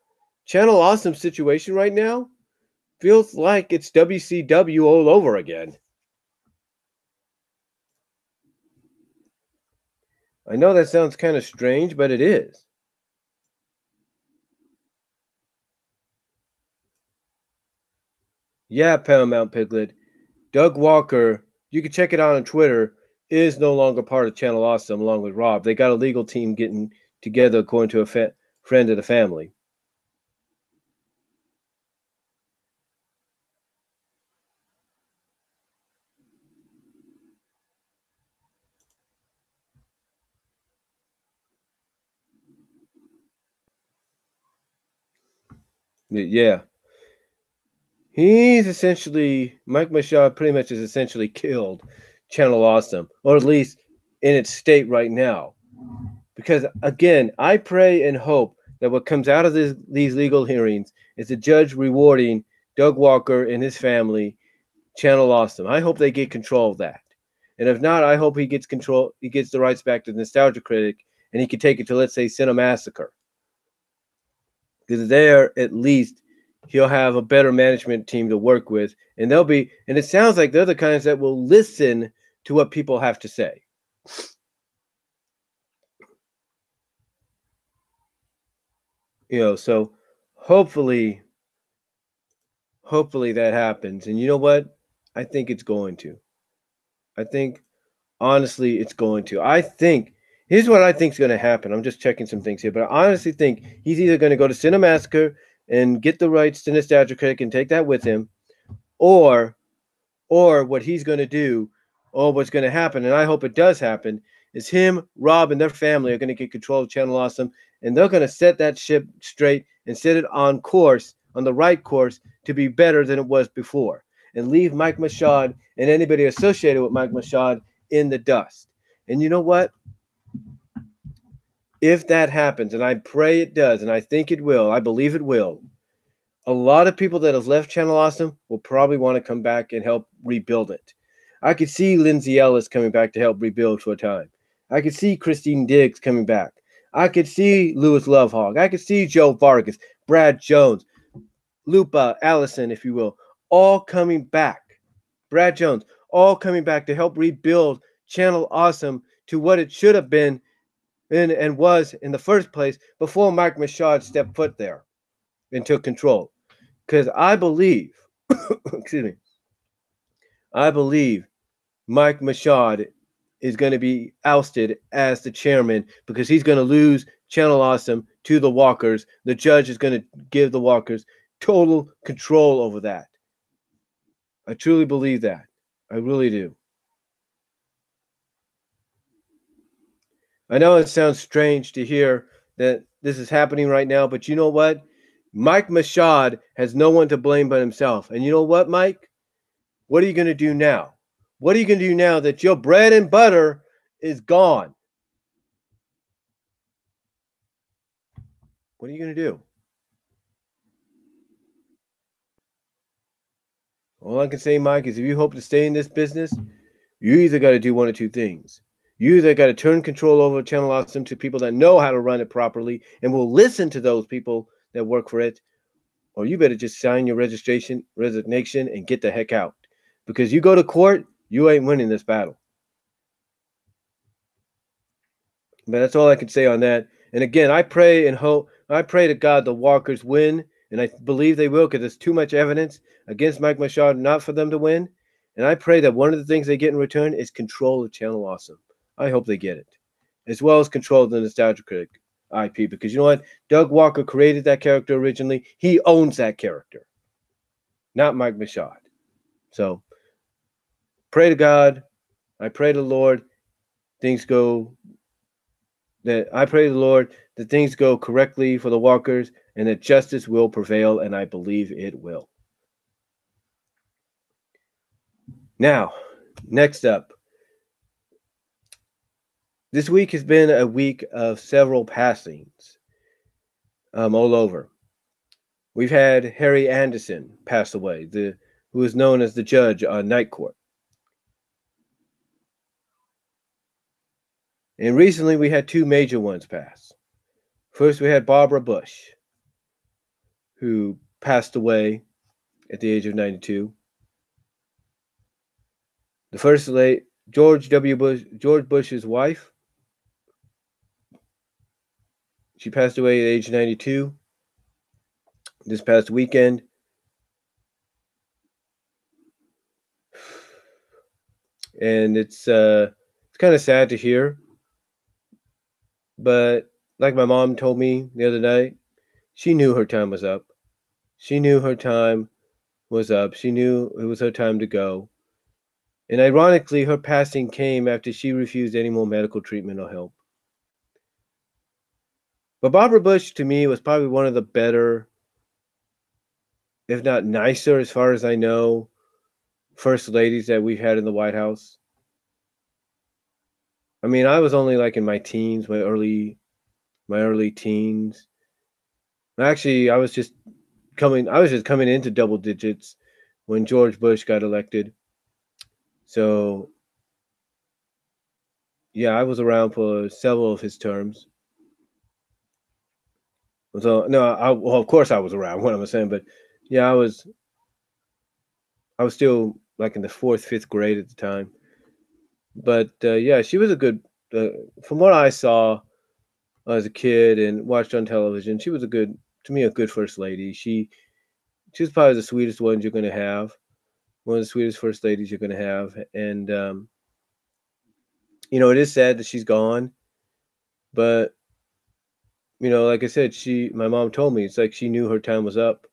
Channel Awesome situation right now feels like it's WCW all over again. I know that sounds kind of strange, but it is. Yeah, Paramount Piglet. Doug Walker, you can check it out on Twitter. is no longer part of Channel Awesome along with Rob. They got a legal team getting together according to a friend of the family. Yeah. He's essentially, Mike Machado pretty much has essentially killed Channel Awesome, or at least in its state right now. Because again, I pray and hope that what comes out of these legal hearings is the judge rewarding Doug Walker and his family, Channel Awesome. I hope they get control of that. And if not, I hope he gets control, he gets the rights back to the Nostalgia Critic, and he can take it to, let's say, Cinemassacre. Because there, at least, he'll have a better management team to work with, and they'll be. And it sounds like they're the kinds that will listen to what people have to say. So hopefully that happens. And you know what? I think it's going to. I think honestly it's going to. I think here's what I think is going to happen. I'm just checking some things here, but I honestly think he's either going to go to Cinemassacre and get the rights to Nostalgia Critic and take that with him, or what he's going to do, or what's going to happen, and I hope it does happen, is him, Rob, and their family are going to get control of Channel Awesome, and they're going to set that ship straight and set it on course, on the right course, to be better than it was before, and leave Mike Machado and anybody associated with Mike Machado in the dust. And you know what? If that happens, and I pray it does, and I think it will, I believe it will, a lot of people that have left Channel Awesome will probably want to come back and help rebuild it. I could see Lindsay Ellis coming back to help rebuild for a time. I could see Christine Diggs coming back. I could see Louis Lovehog. I could see Joe Vargas, Brad Jones, Lupa Allison, if you will, all coming back. Brad Jones, all coming back to help rebuild Channel Awesome to what it should have been and was in the first place before Mike Machado stepped foot there and took control. Because I believe, excuse me, I believe Mike Machado is going to be ousted as the chairman because he's going to lose Channel Awesome to the Walkers. The judge is going to give the Walkers total control over that. I truly believe that. I really do. I know it sounds strange to hear that this is happening right now, but you know what? Mike Machado has no one to blame but himself. And you know what, Mike? What are you going to do now? What are you going to do now that your bread and butter is gone? What are you going to do? All I can say, Mike, is if you hope to stay in this business, you either got to do one or two things. You either got to turn control over Channel Awesome to people that know how to run it properly and will listen to those people that work for it, or you better just sign your resignation and get the heck out. Because you go to court, you ain't winning this battle. But that's all I can say on that. And again, I pray and hope, I pray to God the Walkers win, and I believe they will because there's too much evidence against Mike Machado not for them to win. And I pray that one of the things they get in return is control of Channel Awesome. I hope they get it, as well as control of the Nostalgia Critic IP, because you know what? Doug Walker created that character originally. He owns that character, not Mike Machado. So pray to God. I pray to the Lord things go that I pray to the Lord that things go correctly for the Walkers and that justice will prevail, and I believe it will. Now, next up, this week has been a week of several passings all over. We've had Harry Anderson pass away, who is known as the judge on Night Court. And recently we had two major ones pass. First, we had Barbara Bush, who passed away at the age of 92. The first lady, George Bush's wife, she passed away at age 92 this past weekend. And it's kind of sad to hear, but like my mom told me the other night, she knew her time was up. She knew her time was up. She knew it was her time to go. And ironically, her passing came after she refused any more medical treatment or help. But Barbara Bush, to me, was probably one of the better, if not nicer, as far as I know, first ladies that we've had in the White House. I mean, I was only like in my teens, my early teens. Actually, I was just coming into double digits when George Bush got elected. So yeah, I was around for several of his terms. So no, well, of course I was around. What am I saying? But yeah, I was still like in the fourth, fifth grade at the time. But yeah, she was a good. Uh, from what I saw as a kid and watched on television, she was to me, a good first lady. She was probably the sweetest ones you're going to have. One of the sweetest first ladies you're going to have. And it is sad that she's gone. But like I said, my mom told me it's like she knew her time was up.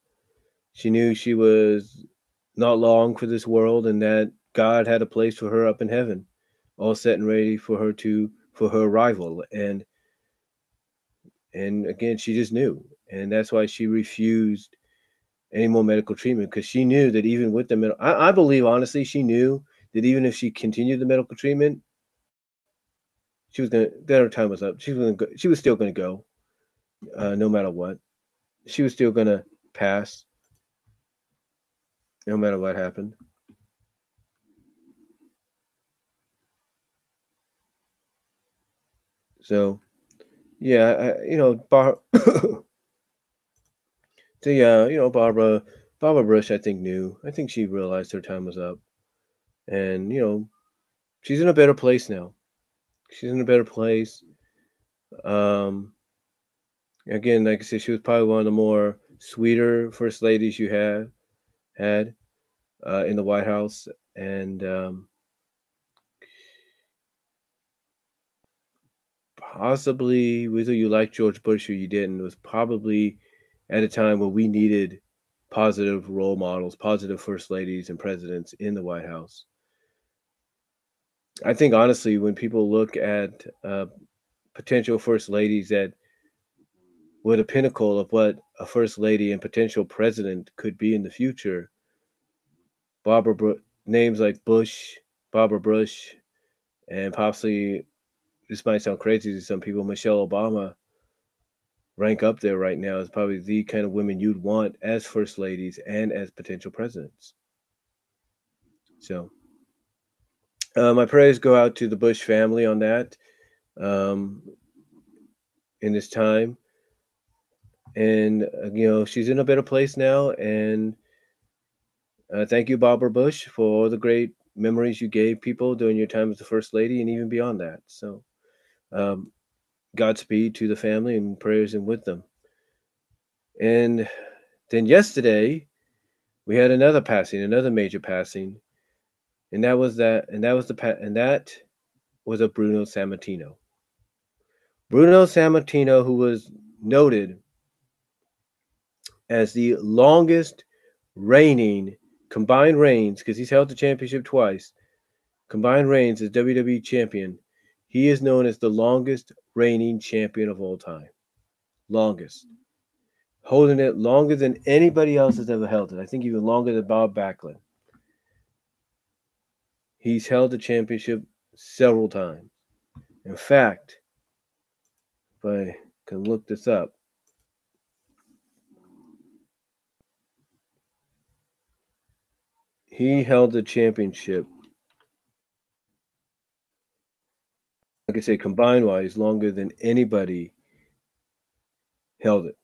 She knew she was not long for this world, and that God had a place for her up in heaven, all set and ready for her arrival. And again, she just knew, and that's why she refused any more medical treatment, because she knew that even with the I believe honestly, she knew that even if she continued the medical treatment, she was gonna that her time was up. She was still gonna go, no matter what. She was still gonna pass, no matter what happened. So yeah, so yeah, Barbara Bush, I think knew. I think she realized her time was up, and she's in a better place now. She's in a better place. Um, Again, like I said, she was probably one of the more sweeter first ladies you had in the White House, and possibly whether you like George Bush or you didn't, it was probably at a time where we needed positive role models, positive first ladies and presidents in the White House. I think honestly, when people look at potential first ladies that were the pinnacle of what a first lady and potential president could be in the future, names like Bush, Barbara Bush, and possibly, this might sound crazy to some people, Michelle Obama rank up there right now as probably the kind of women you'd want as first ladies and as potential presidents. So my prayers go out to the Bush family on that, um, in this time. And she's in a better place now. And thank you, Barbara Bush, for all the great memories you gave people during your time as the first lady, and even beyond that. So um, Godspeed to the family, and prayers and with them. And then yesterday we had another passing, another major passing, and that was a Bruno Sammartino. Bruno Sammartino, who was noted as the longest reigning combined reigns, because he's held the championship twice, combined reigns as WWE champion. He is known as the longest reigning champion of all time. Longest. Holding it longer than anybody else has ever held it. I think even longer than Bob Backlund. He's held the championship several times. In fact, if I can look this up, he held the championship, like I say, combined wise, longer than anybody held it.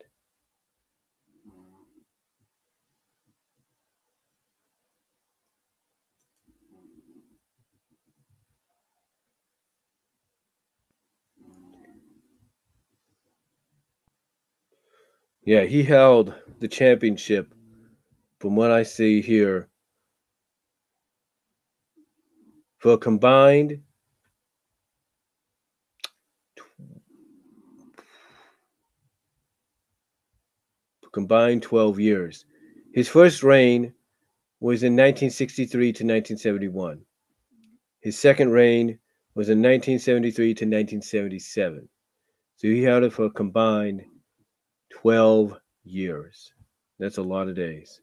Yeah, he held the championship, from what I see here, for a combined combined 12 years. His first reign was in 1963 to 1971. His second reign was in 1973 to 1977. So he held it for a combined 12 years. That's a lot of days.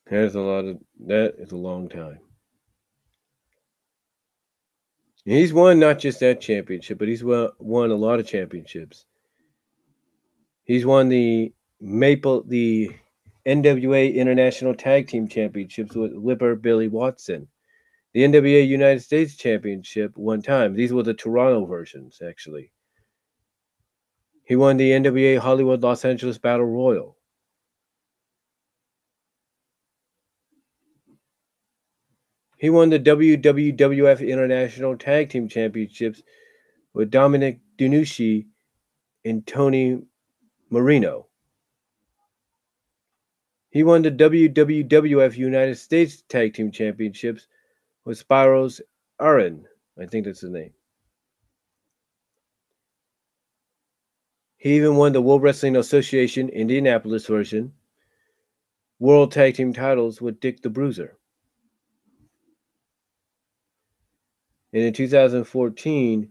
That is a long time. He's won not just that championship, but he's won a lot of championships. He's won the NWA International Tag Team Championships with Whipper Billy Watson. The NWA United States Championship one time. These were the Toronto versions, actually. He won the NWA Hollywood Los Angeles Battle Royal. He won the WWF International Tag Team Championships with Dominic DiNucci and Tony Marino. He won the WWF United States Tag Team Championships with Spiros Aaron. I think that's his name. He even won the World Wrestling Association Indianapolis version World Tag Team titles with Dick the Bruiser. And in 2014,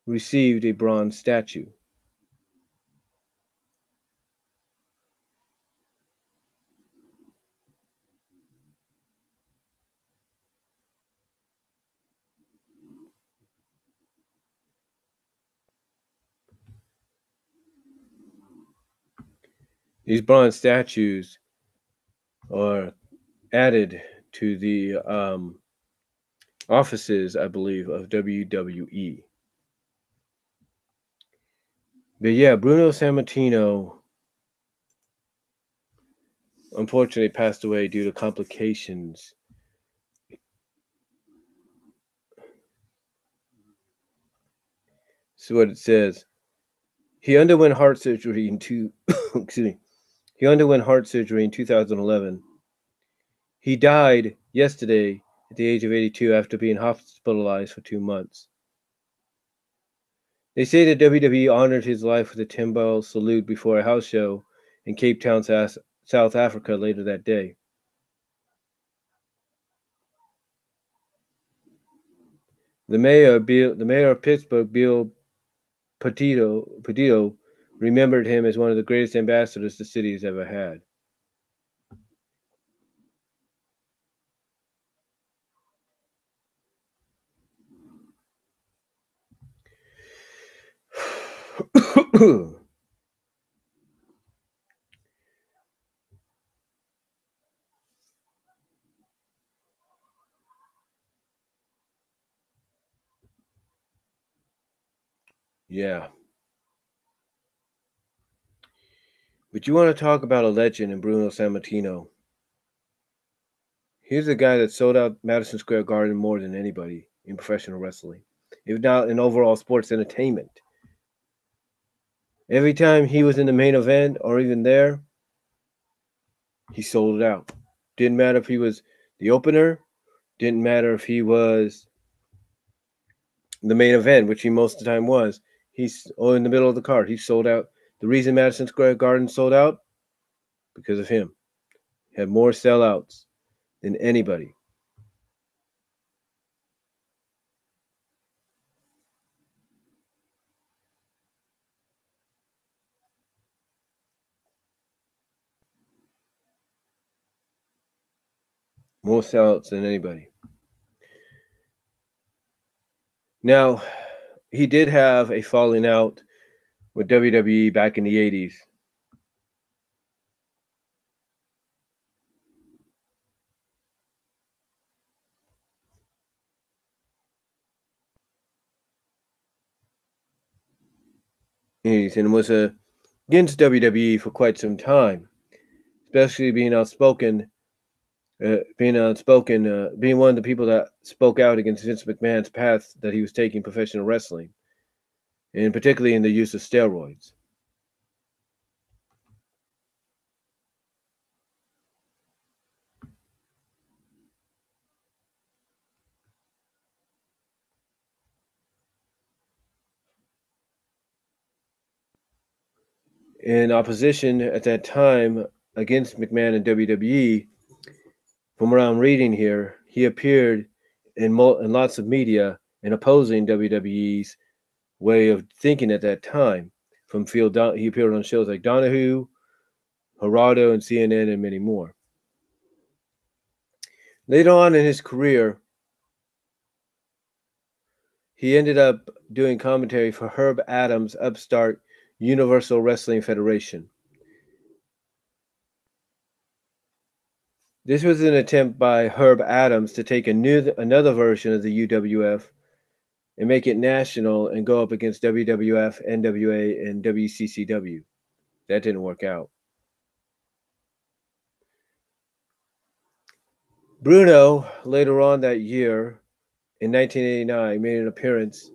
received a bronze statue. These bronze statues are added to the offices, I believe, of WWE. But yeah, Bruno Sammartino unfortunately passed away due to complications. This is what it says. He underwent heart surgery in He underwent heart surgery in 2011. He died yesterday at the age of 82 after being hospitalized for 2 months. They say that WWE honored his life with a 10-bell salute before a house show in Cape Town, South Africa later that day. The mayor of Pittsburgh, Bill Petito, remembered him as one of the greatest ambassadors the city has ever had. Yeah. But you want to talk about a legend in Bruno Sammartino. He's a guy that sold out Madison Square Garden more than anybody in professional wrestling, if not in overall sports entertainment. Every time he was in the main event or even there, he sold it out. Didn't matter if he was the opener, didn't matter if he was the main event, which he most of the time was. He's in the middle of the card. He sold out. The reason Madison Square Garden sold out, because of him. He had more sellouts than anybody. More sellouts than anybody. Now, he did have a falling out with WWE back in the 80s. and was against WWE for quite some time, especially being one of the people that spoke out against Vince McMahon's path that he was taking professional wrestling, and particularly in the use of steroids. In opposition at that time against McMahon and WWE, from what I'm reading here, he appeared in lots of media in opposing WWE's way of thinking at that time. He appeared on shows like Donahue, Gerardo, and CNN, and many more. Later on in his career, he ended up doing commentary for Herb Adams' upstart Universal Wrestling Federation. This was an attempt by Herb Adams to take another version of the UWF and make it national and go up against WWF, NWA, and WCCW. That didn't work out. Bruno, later on that year, in 1989, made an appearance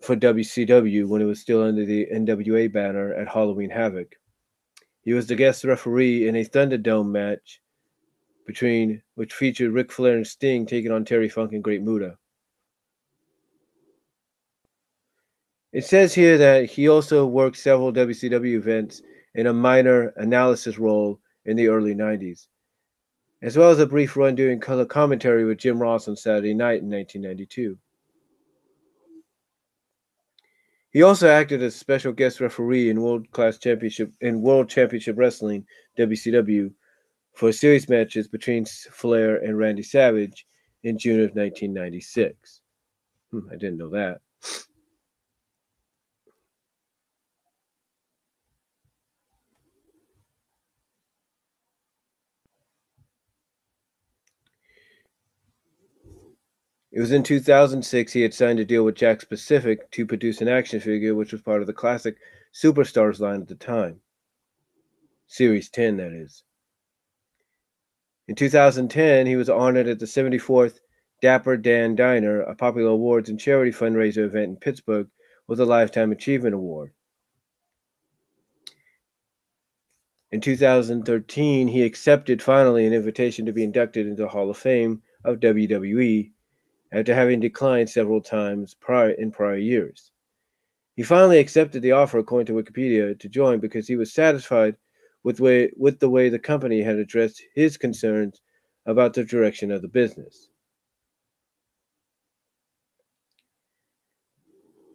for WCW when it was still under the NWA banner at Halloween Havoc. He was the guest referee in a Thunderdome match which featured Ric Flair and Sting taking on Terry Funk and Great Muta. It says here that he also worked several WCW events in a minor analysis role in the early 90s, as well as a brief run doing color commentary with Jim Ross on Saturday Night in 1992. He also acted as special guest referee in World Championship Wrestling (WCW) for series matches between Flair and Randy Savage in June of 1996. I didn't know that. It was in 2006 he had signed a deal with Jakks Pacific to produce an action figure, which was part of the classic Superstars line at the time. Series 10, that is. In 2010, he was honored at the 74th Dapper Dan Diner, a popular awards and charity fundraiser event in Pittsburgh, with a Lifetime Achievement Award. In 2013, he accepted finally an invitation to be inducted into the Hall of Fame of WWE after having declined several times in prior years. He finally accepted the offer, according to Wikipedia, to join because he was satisfied with the way the company had addressed his concerns about the direction of the business.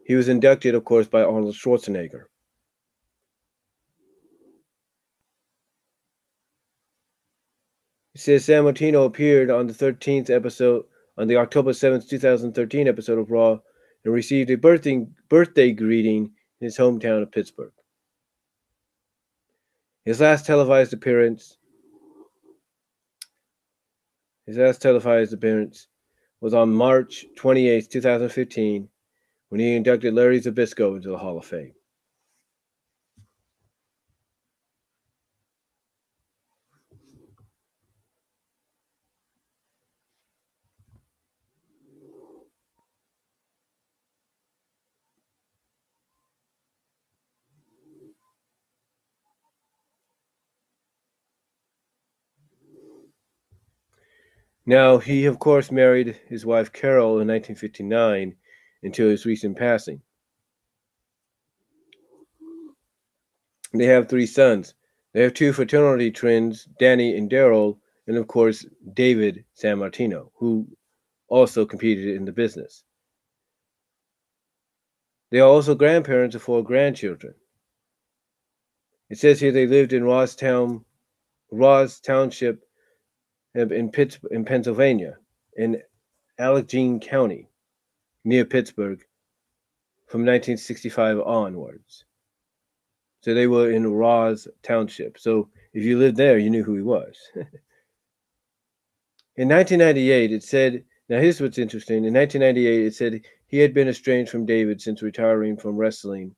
He was inducted, of course, by Arnold Schwarzenegger. It says Sammartino appeared on the October 7th, 2013 episode of Raw and received a birthday greeting in his hometown of Pittsburgh. His last televised appearance was on March 28, 2015, when he inducted Larry Zbyszko into the Hall of Fame. Now, he, of course, married his wife Carol in 1959 until his recent passing. They have 3 sons. They have 2 fraternity twins, Danny and Daryl, and of course, David Sammartino, who also competed in the business. They are also grandparents of 4 grandchildren. It says here they lived in Ross Township in Pennsylvania, in Allegheny County, near Pittsburgh, from 1965 onwards. So they were in Ross Township. So if you lived there, you knew who he was. In 1998, it said, now here's what's interesting. In 1998, it said he had been estranged from David since retiring from wrestling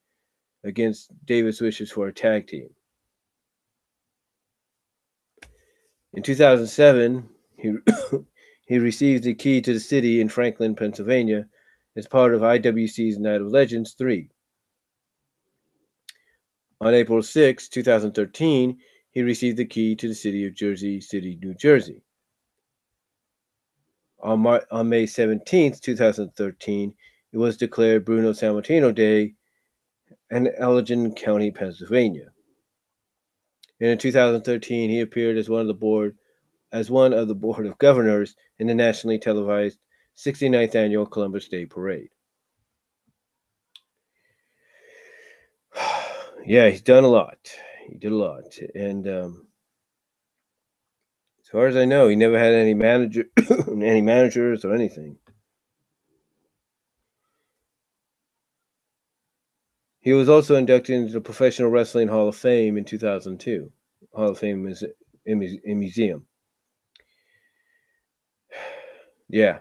against Davis' wishes for a tag team. In 2007, he he received the key to the city in Franklin, Pennsylvania, as part of IWC's Night of Legends 3. On April 6, 2013, he received the key to the city of Jersey City, New Jersey. On May 17, 2013, it was declared Bruno Sammartino Day in Allegan County, Pennsylvania. And in 2013, he appeared as one of the board of governors in the nationally televised 69th annual Columbus Day Parade. Yeah, he's done a lot. He did a lot, and as far as I know, he never had any managers or anything. He was also inducted into the Professional Wrestling Hall of Fame in 2002. Hall of Fame is in museum. Yeah.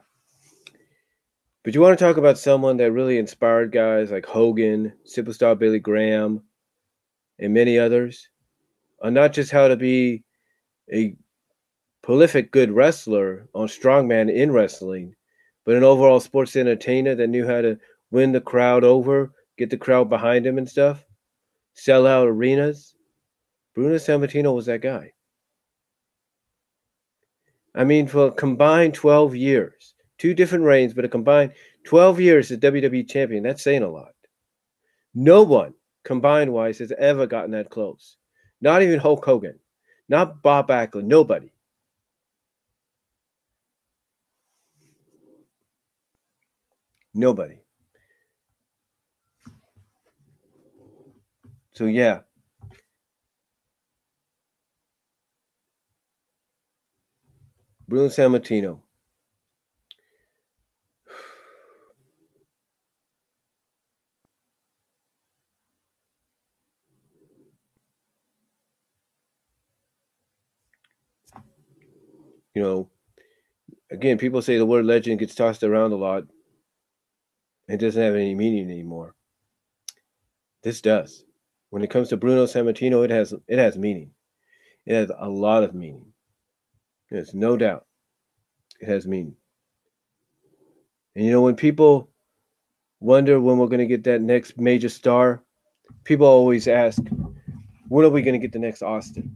But you want to talk about someone that really inspired guys like Hogan, Superstar Billy Graham, and many others on not just how to be a prolific good wrestler on strongman in wrestling, but an overall sports entertainer that knew how to win the crowd over, get the crowd behind him and stuff, sell out arenas. Bruno Sammartino was that guy. I mean, for a combined 12 years, 2 different reigns, but a combined 12 years as WWE champion, that's saying a lot. No one, combined wise, has ever gotten that close. Not even Hulk Hogan, not Bob Backlund, nobody. Nobody. So, yeah. Bruno Sammartino. You know, again, people say the word legend gets tossed around a lot. It doesn't have any meaning anymore. This does. When it comes to Bruno Sammartino, it has meaning. It has a lot of meaning. There's no doubt. It has meaning. And you know, when people wonder when we're going to get that next major star, people always ask, when are we going to get the next Austin?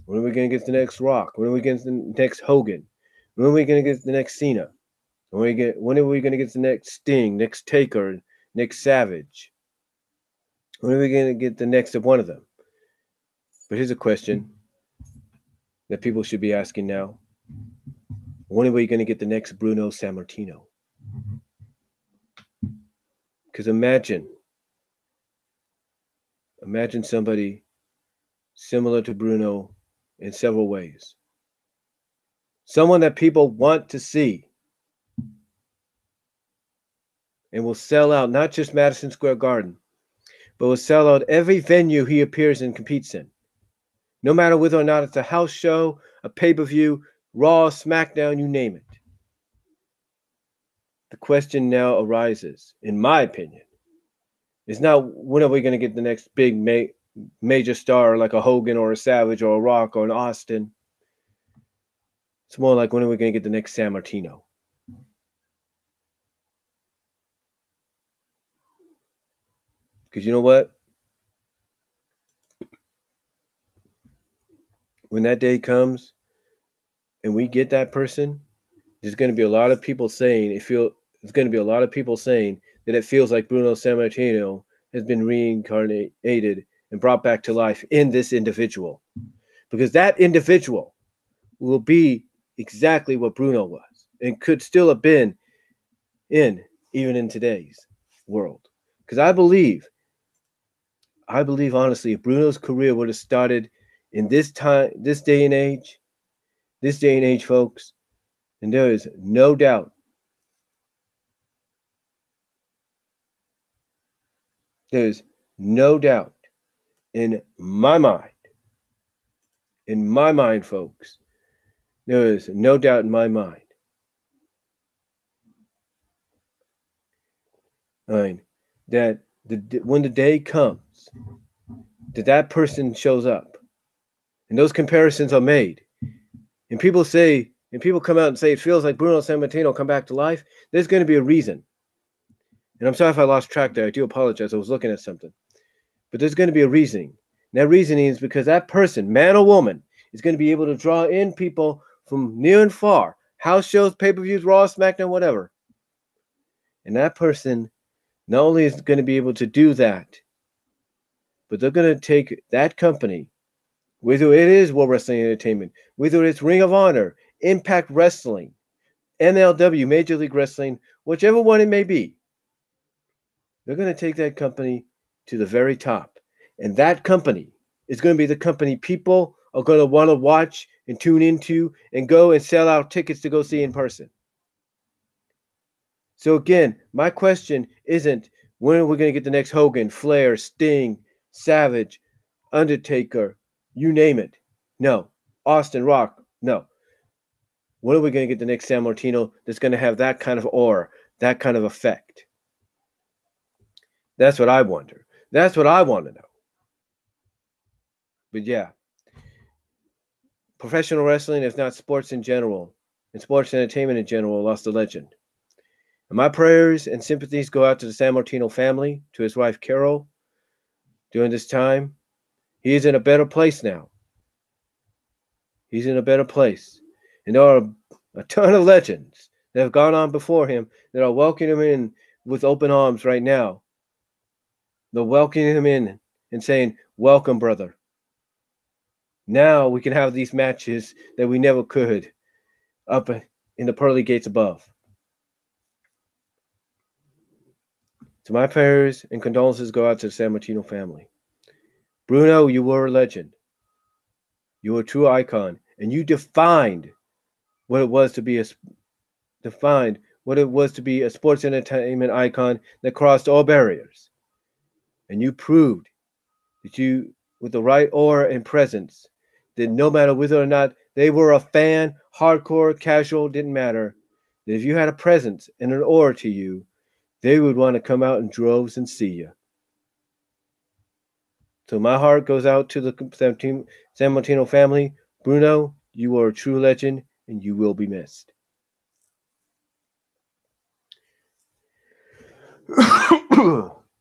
When are we going to get the next Rock? When are we going to get the next Hogan? When are we going to get the next Cena? When are we going to get the next Sting, next Taker, next Savage? When are we going to get the next of one of them? But here's a question that people should be asking now. When are we going to get the next Bruno Sammartino? Because imagine somebody similar to Bruno in several ways. Someone that people want to see and will sell out not just Madison Square Garden, but will sell out every venue he appears and competes in. No matter whether or not it's a house show, a pay-per-view, Raw, SmackDown, you name it. The question now arises, in my opinion, is not when are we going to get the next big major star like a Hogan or a Savage or a Rock or an Austin. It's more like when are we going to get the next Sammartino? Because you know what? When that day comes and we get that person, there's going to be a lot of people saying there's going to be a lot of people saying that it feels like Bruno Sammartino has been reincarnated and brought back to life in this individual. Because that individual will be exactly what Bruno was and could still have been even in today's world. Because I believe honestly, if Bruno's career would have started in this day and age, folks, and there is no doubt, in my mind, folks, there is no doubt in my mind. I mean, that when the day comes that person shows up, and those comparisons are made, and people come out and say it feels like Bruno Sammartino come back to life, there's going to be a reason. And I'm sorry if I lost track there. I do apologize. I was looking at something. But there's going to be a reasoning. And that reasoning is because that person, man or woman, is going to be able to draw in people from near and far, house shows, pay-per-views, Raw, SmackDown, whatever. And that person not only is going to be able to do that, but they're going to take that company, whether it is World Wrestling Entertainment, whether it's Ring of Honor, Impact Wrestling, MLW, Major League Wrestling, whichever one it may be, they're going to take that company to the very top. And that company is going to be the company people are going to want to watch and tune into and go and sell out tickets to go see in person. So again, my question isn't when are we going to get the next Hogan, Flair, Sting, Savage, Undertaker, you name it. No. Austin, Rock, no. When are we going to get the next Sammartino that's going to have that kind of aura, that kind of effect? That's what I wonder. That's what I want to know. But yeah, professional wrestling, if not sports in general, and sports entertainment in general, lost a legend. And my prayers and sympathies go out to the Sammartino family, to his wife Carol, during this time. He is in a better place now. He's in a better place. And there are a ton of legends that have gone on before him that are welcoming him in with open arms right now. They're welcoming him in and saying, welcome, brother. Now we can have these matches that we never could up in the pearly gates above. So my prayers and condolences go out to the Sammartino family. Bruno, you were a legend. You were a true icon, and you defined what it was to be a sports entertainment icon that crossed all barriers. And you proved that you, with the right aura and presence, that no matter whether or not they were a fan, hardcore, casual, didn't matter, that if you had a presence and an aura to you, they would want to come out in droves and see you. So my heart goes out to the Sammartino family. Bruno, you are a true legend, and you will be missed.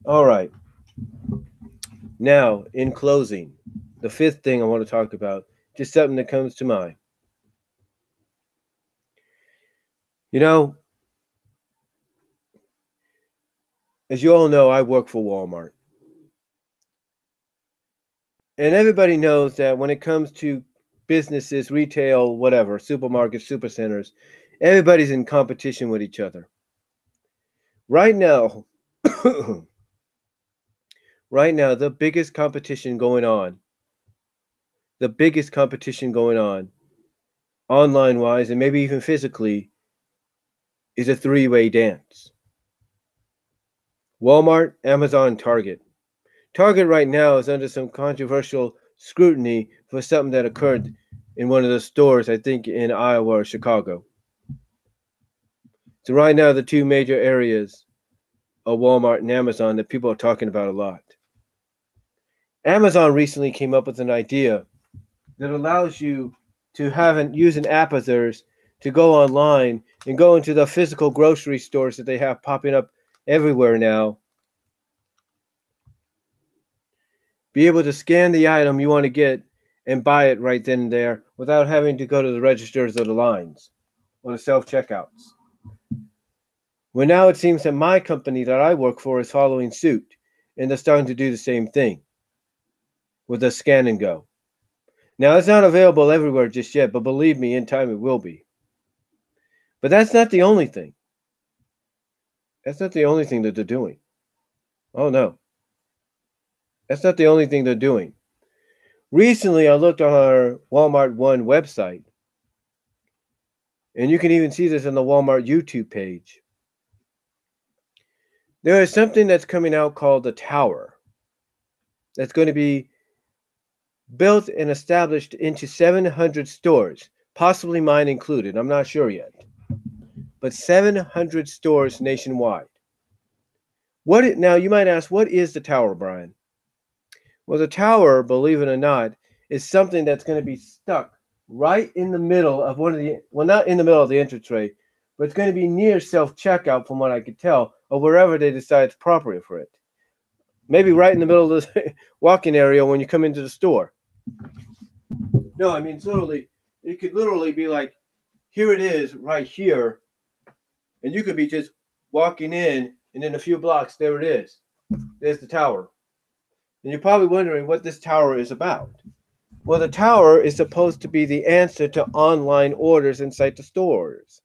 All right. Now, in closing, the fifth thing I want to talk about, just something that comes to mind. You know, as you all know, I work for Walmart. And everybody knows that when it comes to businesses, retail, whatever, supermarkets, supercenters, everybody's in competition with each other. Right now, the biggest competition going on, online-wise and maybe even physically, is a three-way dance. Walmart, Amazon, Target. Target right now is under some controversial scrutiny for something that occurred in one of the stores, I think in Iowa or Chicago. So right now, the two major areas are Walmart and Amazon that people are talking about a lot. Amazon recently came up with an idea that allows you to use an app of theirs to go online and go into the physical grocery stores that they have popping up everywhere now. Be able to scan the item you want to get and buy it right then and there without having to go to the registers or the lines or the self-checkouts. Well, now it seems that my company that I work for is following suit, and they're starting to do the same thing with the scan and go. Now, it's not available everywhere just yet, but believe me, in time it will be. But that's not the only thing. That's not the only thing that they're doing. Oh, no. That's not the only thing they're doing. Recently, I looked on our Walmart One website, and you can even see this on the Walmart YouTube page. There is something that's coming out called the Tower that's going to be built and established into 700 stores, possibly mine included. I'm not sure yet. But 700 stores nationwide. Now you might ask, what is the tower, Brian? Well, the tower, believe it or not, is something that's going to be stuck right in the middle of not in the middle of the entrance tray, but it's going to be near self-checkout from what I could tell, or wherever they decide it's appropriate for it. Maybe right in the middle of the walk-in area when you come into the store. No, I mean, it could literally be like, here it is right here, and you could be just walking in, and in a few blocks, there it is. There's the tower. And you're probably wondering what this tower is about. Well, the tower is supposed to be the answer to online orders inside the stores.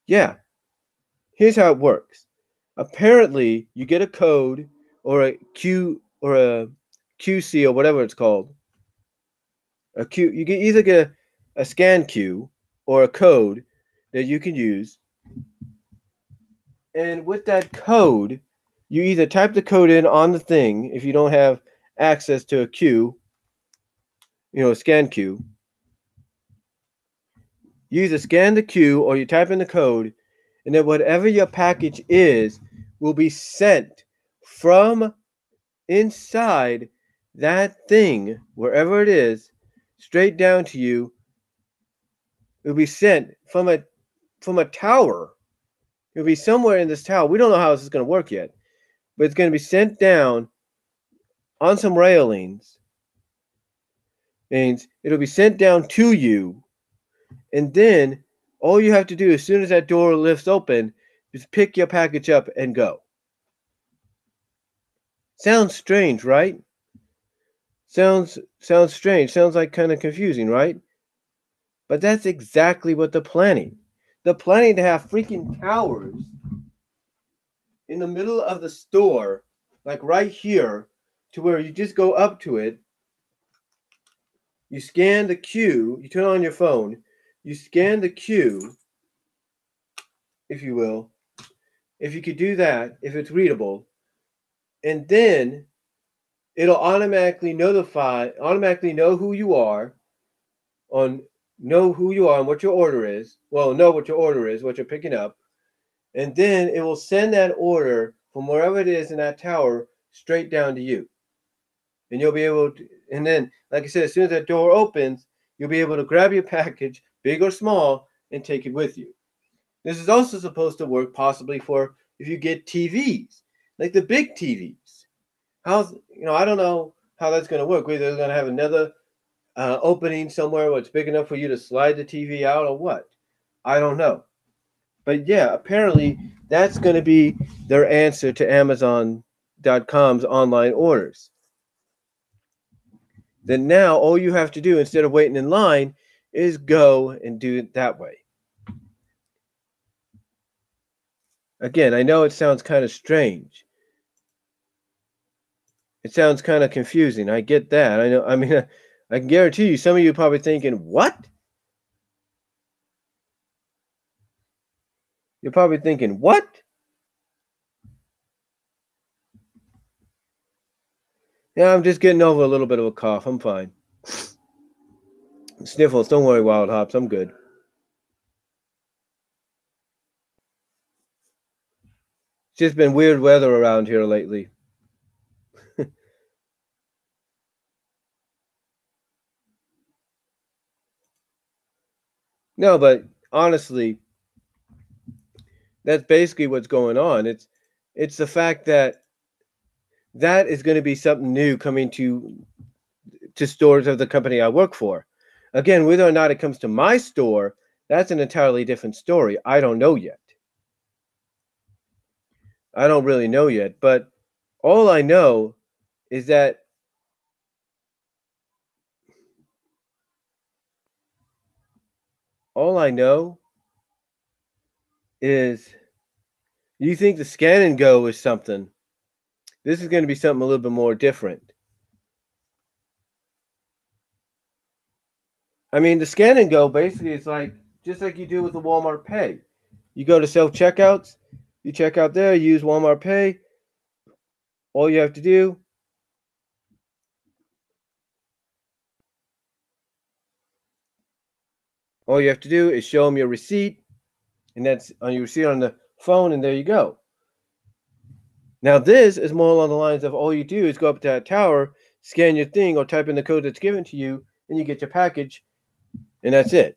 Yeah, here's how it works. Apparently, you get a code or a QC or whatever it's called. You can either get a scan queue or a code that you can use. And with that code, you either type the code in on the thing if you don't have access to a queue, a scan queue. You either scan the queue or you type in the code, and then whatever your package is will be sent from inside that thing, wherever it is, straight down to you. It will be sent from a tower. It will be somewhere in this tower. We don't know how this is going to work yet, but it's going to be sent down on some railings, and it'll be sent down to you, and then all you have to do as soon as that door lifts open is pick your package up and go. Sounds strange, right? Sounds strange. Sounds like kind of confusing, right? But that's exactly what they're planning. They're planning to have freaking towers in the middle of the store, like right here, to where you just go up to it, you scan the queue, you turn on your phone, you scan the queue, if you will, if you could do that, if it's readable, and then it'll automatically know who you are, and what your order is. Well, know what your order is, what you're picking up, and then it will send that order from wherever it is in that tower straight down to you. And you'll be able to, and then, like I said, as soon as that door opens, you'll be able to grab your package, big or small, and take it with you. This is also supposed to work possibly for if you get TVs, like the big TVs. I don't know how that's going to work. Whether they're going to have another opening somewhere where it's big enough for you to slide the TV out or what. I don't know. But yeah, apparently that's going to be their answer to Amazon.com's online orders. Then now all you have to do instead of waiting in line is go and do it that way. Again, I know it sounds kind of strange. It sounds kind of confusing. I get that. I know. I mean, I can guarantee you some of you are probably thinking, what? You're probably thinking, what? Yeah, I'm just getting over a little bit of a cough. I'm fine. Sniffles, don't worry, Wild Hops. I'm good. It's just been weird weather around here lately. No, but honestly, that's basically what's going on. It's the fact that is going to be something new coming to stores of the company I work for. Again, whether or not it comes to my store, that's an entirely different story. I don't know yet. I don't really know yet, but all I know is that all I know is you think the scan and go is something. This is going to be something a little bit more different. I mean, the scan and go basically is like just like you do with the Walmart Pay. You go to self checkouts, you check out there, use Walmart Pay. All you have to do is show them your receipt, and that's on your receipt on the phone, and there you go. Now this is more along the lines of all you do is go up to that tower, scan your thing, or type in the code that's given to you, and you get your package, and that's it.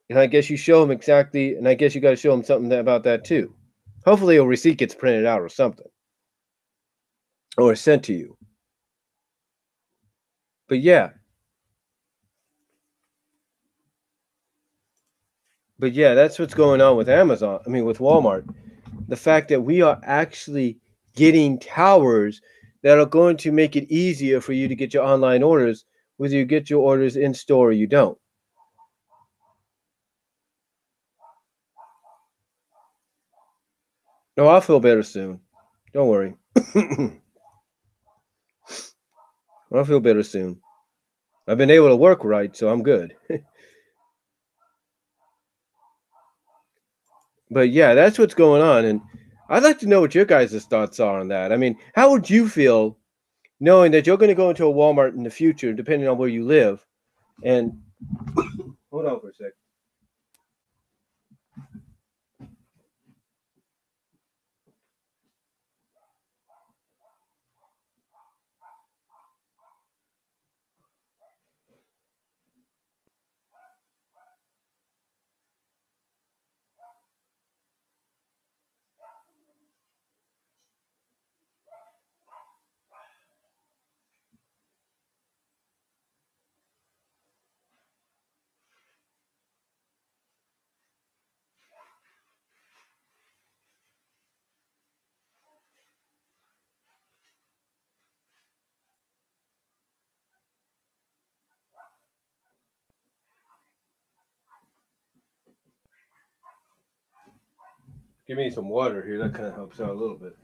And I guess you show them exactly, and I guess you got to show them something about that too. Hopefully, a receipt gets printed out or something, or sent to you. But yeah, that's what's going on with Amazon. I mean, with Walmart. The fact that we are actually getting towers that are going to make it easier for you to get your online orders, whether you get your orders in store or you don't. No, I'll feel better soon. Don't worry. I'll feel better soon. I've been able to work right, so I'm good. But yeah, that's what's going on. And I'd like to know what your guys' thoughts are on that. I mean, how would you feel knowing that you're going to go into a Walmart in the future, depending on where you live? And hold on for a sec. Give me some water here. That kind of helps out a little bit.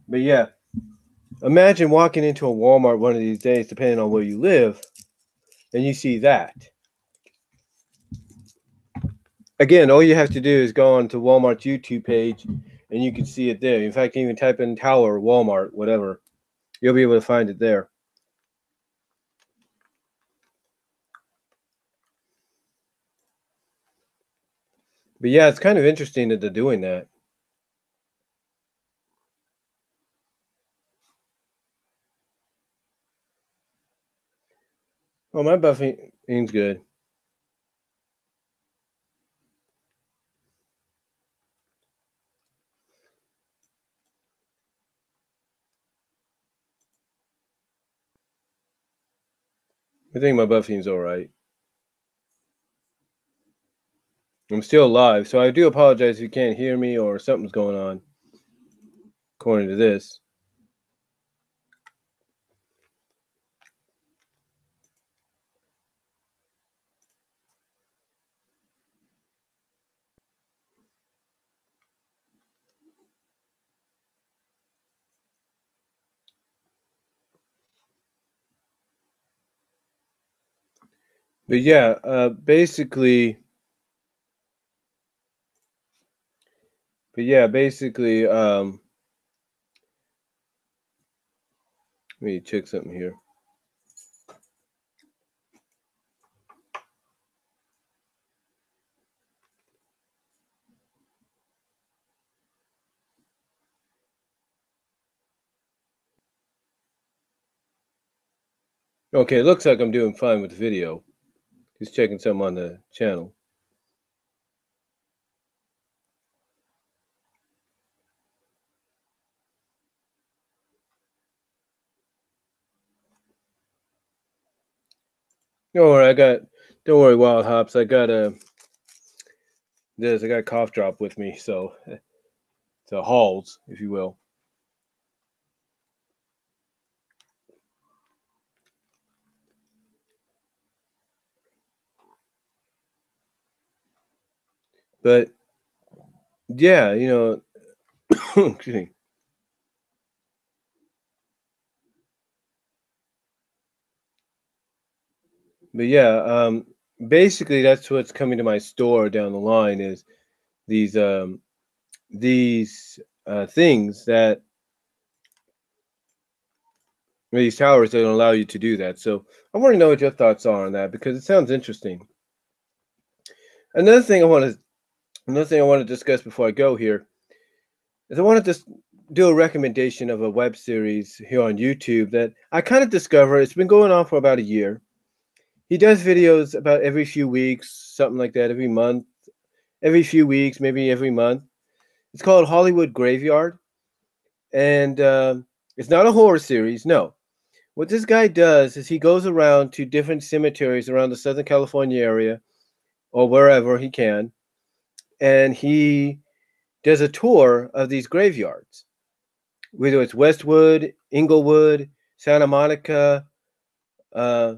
But yeah, imagine walking into a Walmart one of these days, depending on where you live, and you see that. Again, all you have to do is go on to Walmart's YouTube page, and you can see it there. In fact, you can even type in Tower, Walmart, whatever. You'll be able to find it there. But yeah, it's kind of interesting that they're doing that. Oh, my buffing's good. I think my buffing's all right. I'm still alive, so I do apologize if you can't hear me or something's going on, according to this. But yeah, basically, let me check something here. Okay, it looks like I'm doing fine with the video. Just checking something on the channel. Don't worry, don't worry, Wild Hops. I got I got a cough drop with me, so it's a Halls, if you will. But yeah, excuse me. But yeah, basically that's what's coming to my store down the line is these these things that these towers that don't allow you to do that. So I want to know what your thoughts are on that because it sounds interesting. Another thing I want to Another thing I want to discuss before I go here is I want to just do a recommendation of a web series here on YouTube that I kind of discovered. It's been going on for about a year. He does videos about every few weeks, something like that, every month, every few weeks, maybe every month. It's called Hollywood Graveyard, and it's not a horror series. No, what this guy does is he goes around to different cemeteries around the Southern California area or wherever he can, and he does a tour of these graveyards, whether it's Westwood, Inglewood, Santa Monica, uh,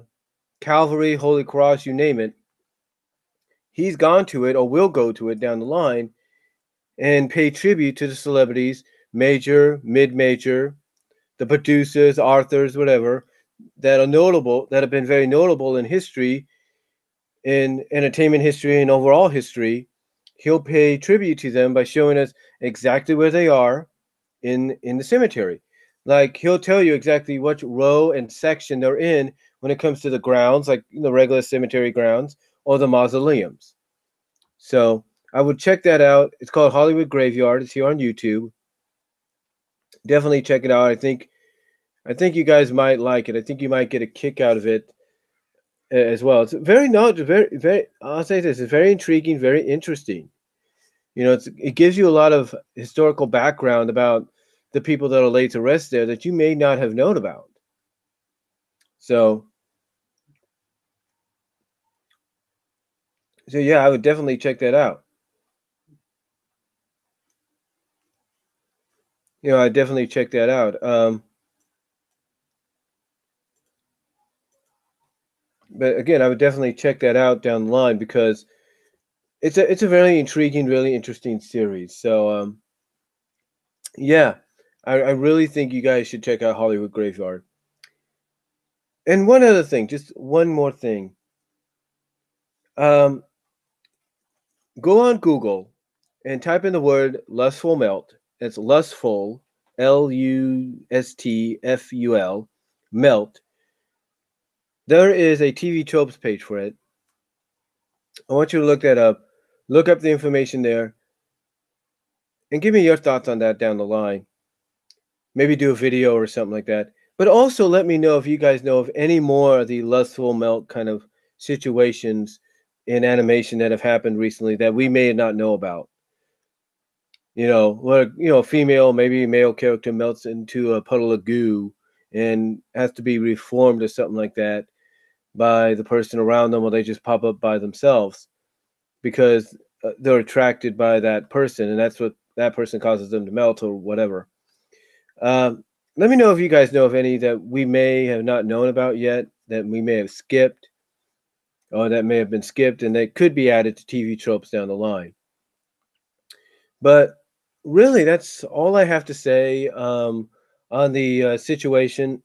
Calvary, Holy Cross, you name it. He's gone to it or will go to it down the line and pay tribute to the celebrities, major, mid-major, the producers, authors, whatever, that are notable, that have been very notable in history, in entertainment history and overall history. He'll pay tribute to them by showing us exactly where they are in the cemetery. Like he'll tell you exactly what row and section they're in when it comes to the grounds, like the regular cemetery grounds or the mausoleums. So I would check that out. It's called Hollywood Graveyard. It's here on YouTube. Definitely check it out. I think you guys might like it. I think you might get a kick out of it as well. It's very not very very. I'll say this: it's very intriguing, very interesting. It gives you a lot of historical background about the people that are laid to rest there that you may not have known about. So, so yeah, I would definitely check that out. I definitely check that out. But again, I would definitely check that out down the line because it's a very intriguing, really interesting series. So, yeah, I really think you guys should check out Hollywood Graveyard. And one other thing, just one more thing. Um, Go on Google and type in the word lustful melt. It's lustful, Lustful, melt. There is a TV tropes page for it. I want you to look that up. Look up the information there and give me your thoughts on that down the line. Maybe do a video or something like that. But also let me know if you guys know of any more of the lustful melt kind of situations in animation that have happened recently that we may not know about. Where female, maybe male character melts into a puddle of goo and has to be reformed or something like that by the person around them, or they just pop up by themselves because they're attracted by that person, and that's what that person causes them to melt or whatever. Let me know if you guys know of any that we may have not known about yet, that we may have skipped, or that may have been skipped, and that could be added to TV tropes down the line. But really, that's all I have to say on the situation.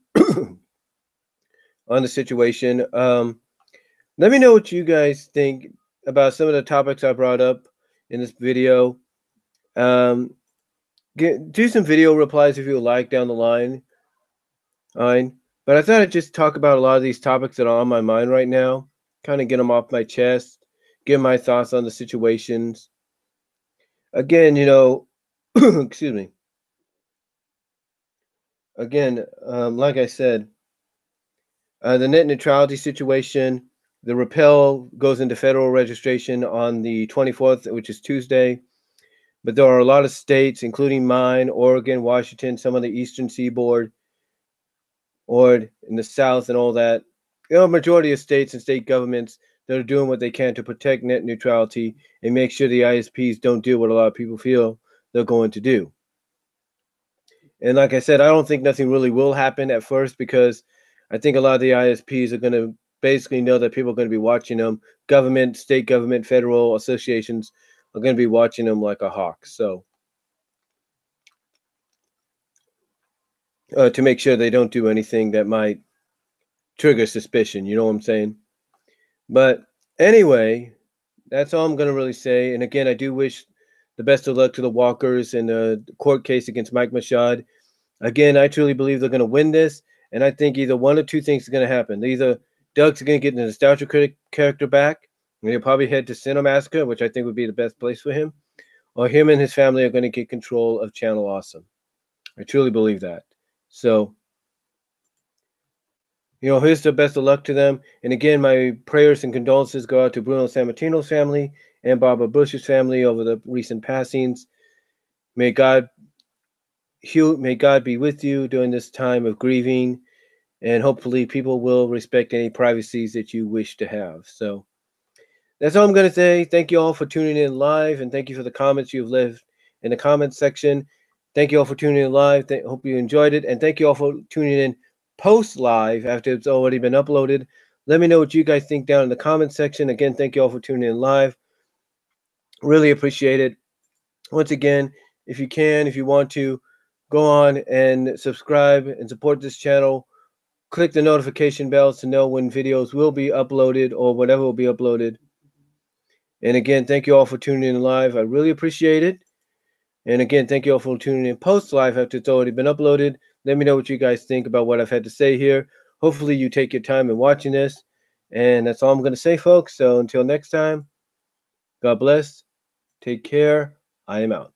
On the situation, let me know what you guys think about some of the topics I brought up in this video. Do some video replies if you like down the line. Fine. But I thought I'd just talk about a lot of these topics that are on my mind right now, kind of get them off my chest, give my thoughts on the situations. Again, excuse me. Again, like I said, the net neutrality situation, the repeal goes into federal registration on the 24th, which is Tuesday. But there are a lot of states, including mine, Oregon, Washington, some of the eastern seaboard, or in the South and all that. A majority of states and state governments that are doing what they can to protect net neutrality and make sure the ISPs don't do what a lot of people feel they're going to do. And like I said, I don't think nothing really will happen at first because I think a lot of the ISPs are going to basically know that people are going to be watching them. Government, state government, federal associations are going to be watching them like a hawk. So to make sure they don't do anything that might trigger suspicion. You know what I'm saying? But anyway, that's all I'm going to really say. And again, I do wish the best of luck to the Walkers in the court case against Mike Machad. Again, I truly believe they're going to win this. And I think either one or two things are going to happen. Either Doug's going to get the nostalgia critic character back, And he'll probably head to Cinemassacre, which I think would be the best place for him. Or him and his family are going to get control of Channel Awesome. I truly believe that. So, here's the best of luck to them. And again, my prayers and condolences go out to Bruno Sammartino's family and Barbara Bush's family over the recent passings. May God be with you during this time of grieving, and hopefully people will respect any privacies that you wish to have. So that's all I'm going to say. Thank you all for tuning in live, and thank you for the comments you've left in the comments section. Thank you all for tuning in live. Hope you enjoyed it, and thank you all for tuning in post live after it's already been uploaded. Let me know what you guys think down in the comments section. Again, thank you all for tuning in live. Really appreciate it. Once again, if you want to, go on and subscribe and support this channel. Click the notification bells to know when videos will be uploaded or whatever will be uploaded. And again, thank you all for tuning in live. I really appreciate it. And again, thank you all for tuning in post live after it's already been uploaded. Let me know what you guys think about what I've had to say here. Hopefully you take your time in watching this. And that's all I'm going to say, folks. So until next time, God bless. Take care. I am out.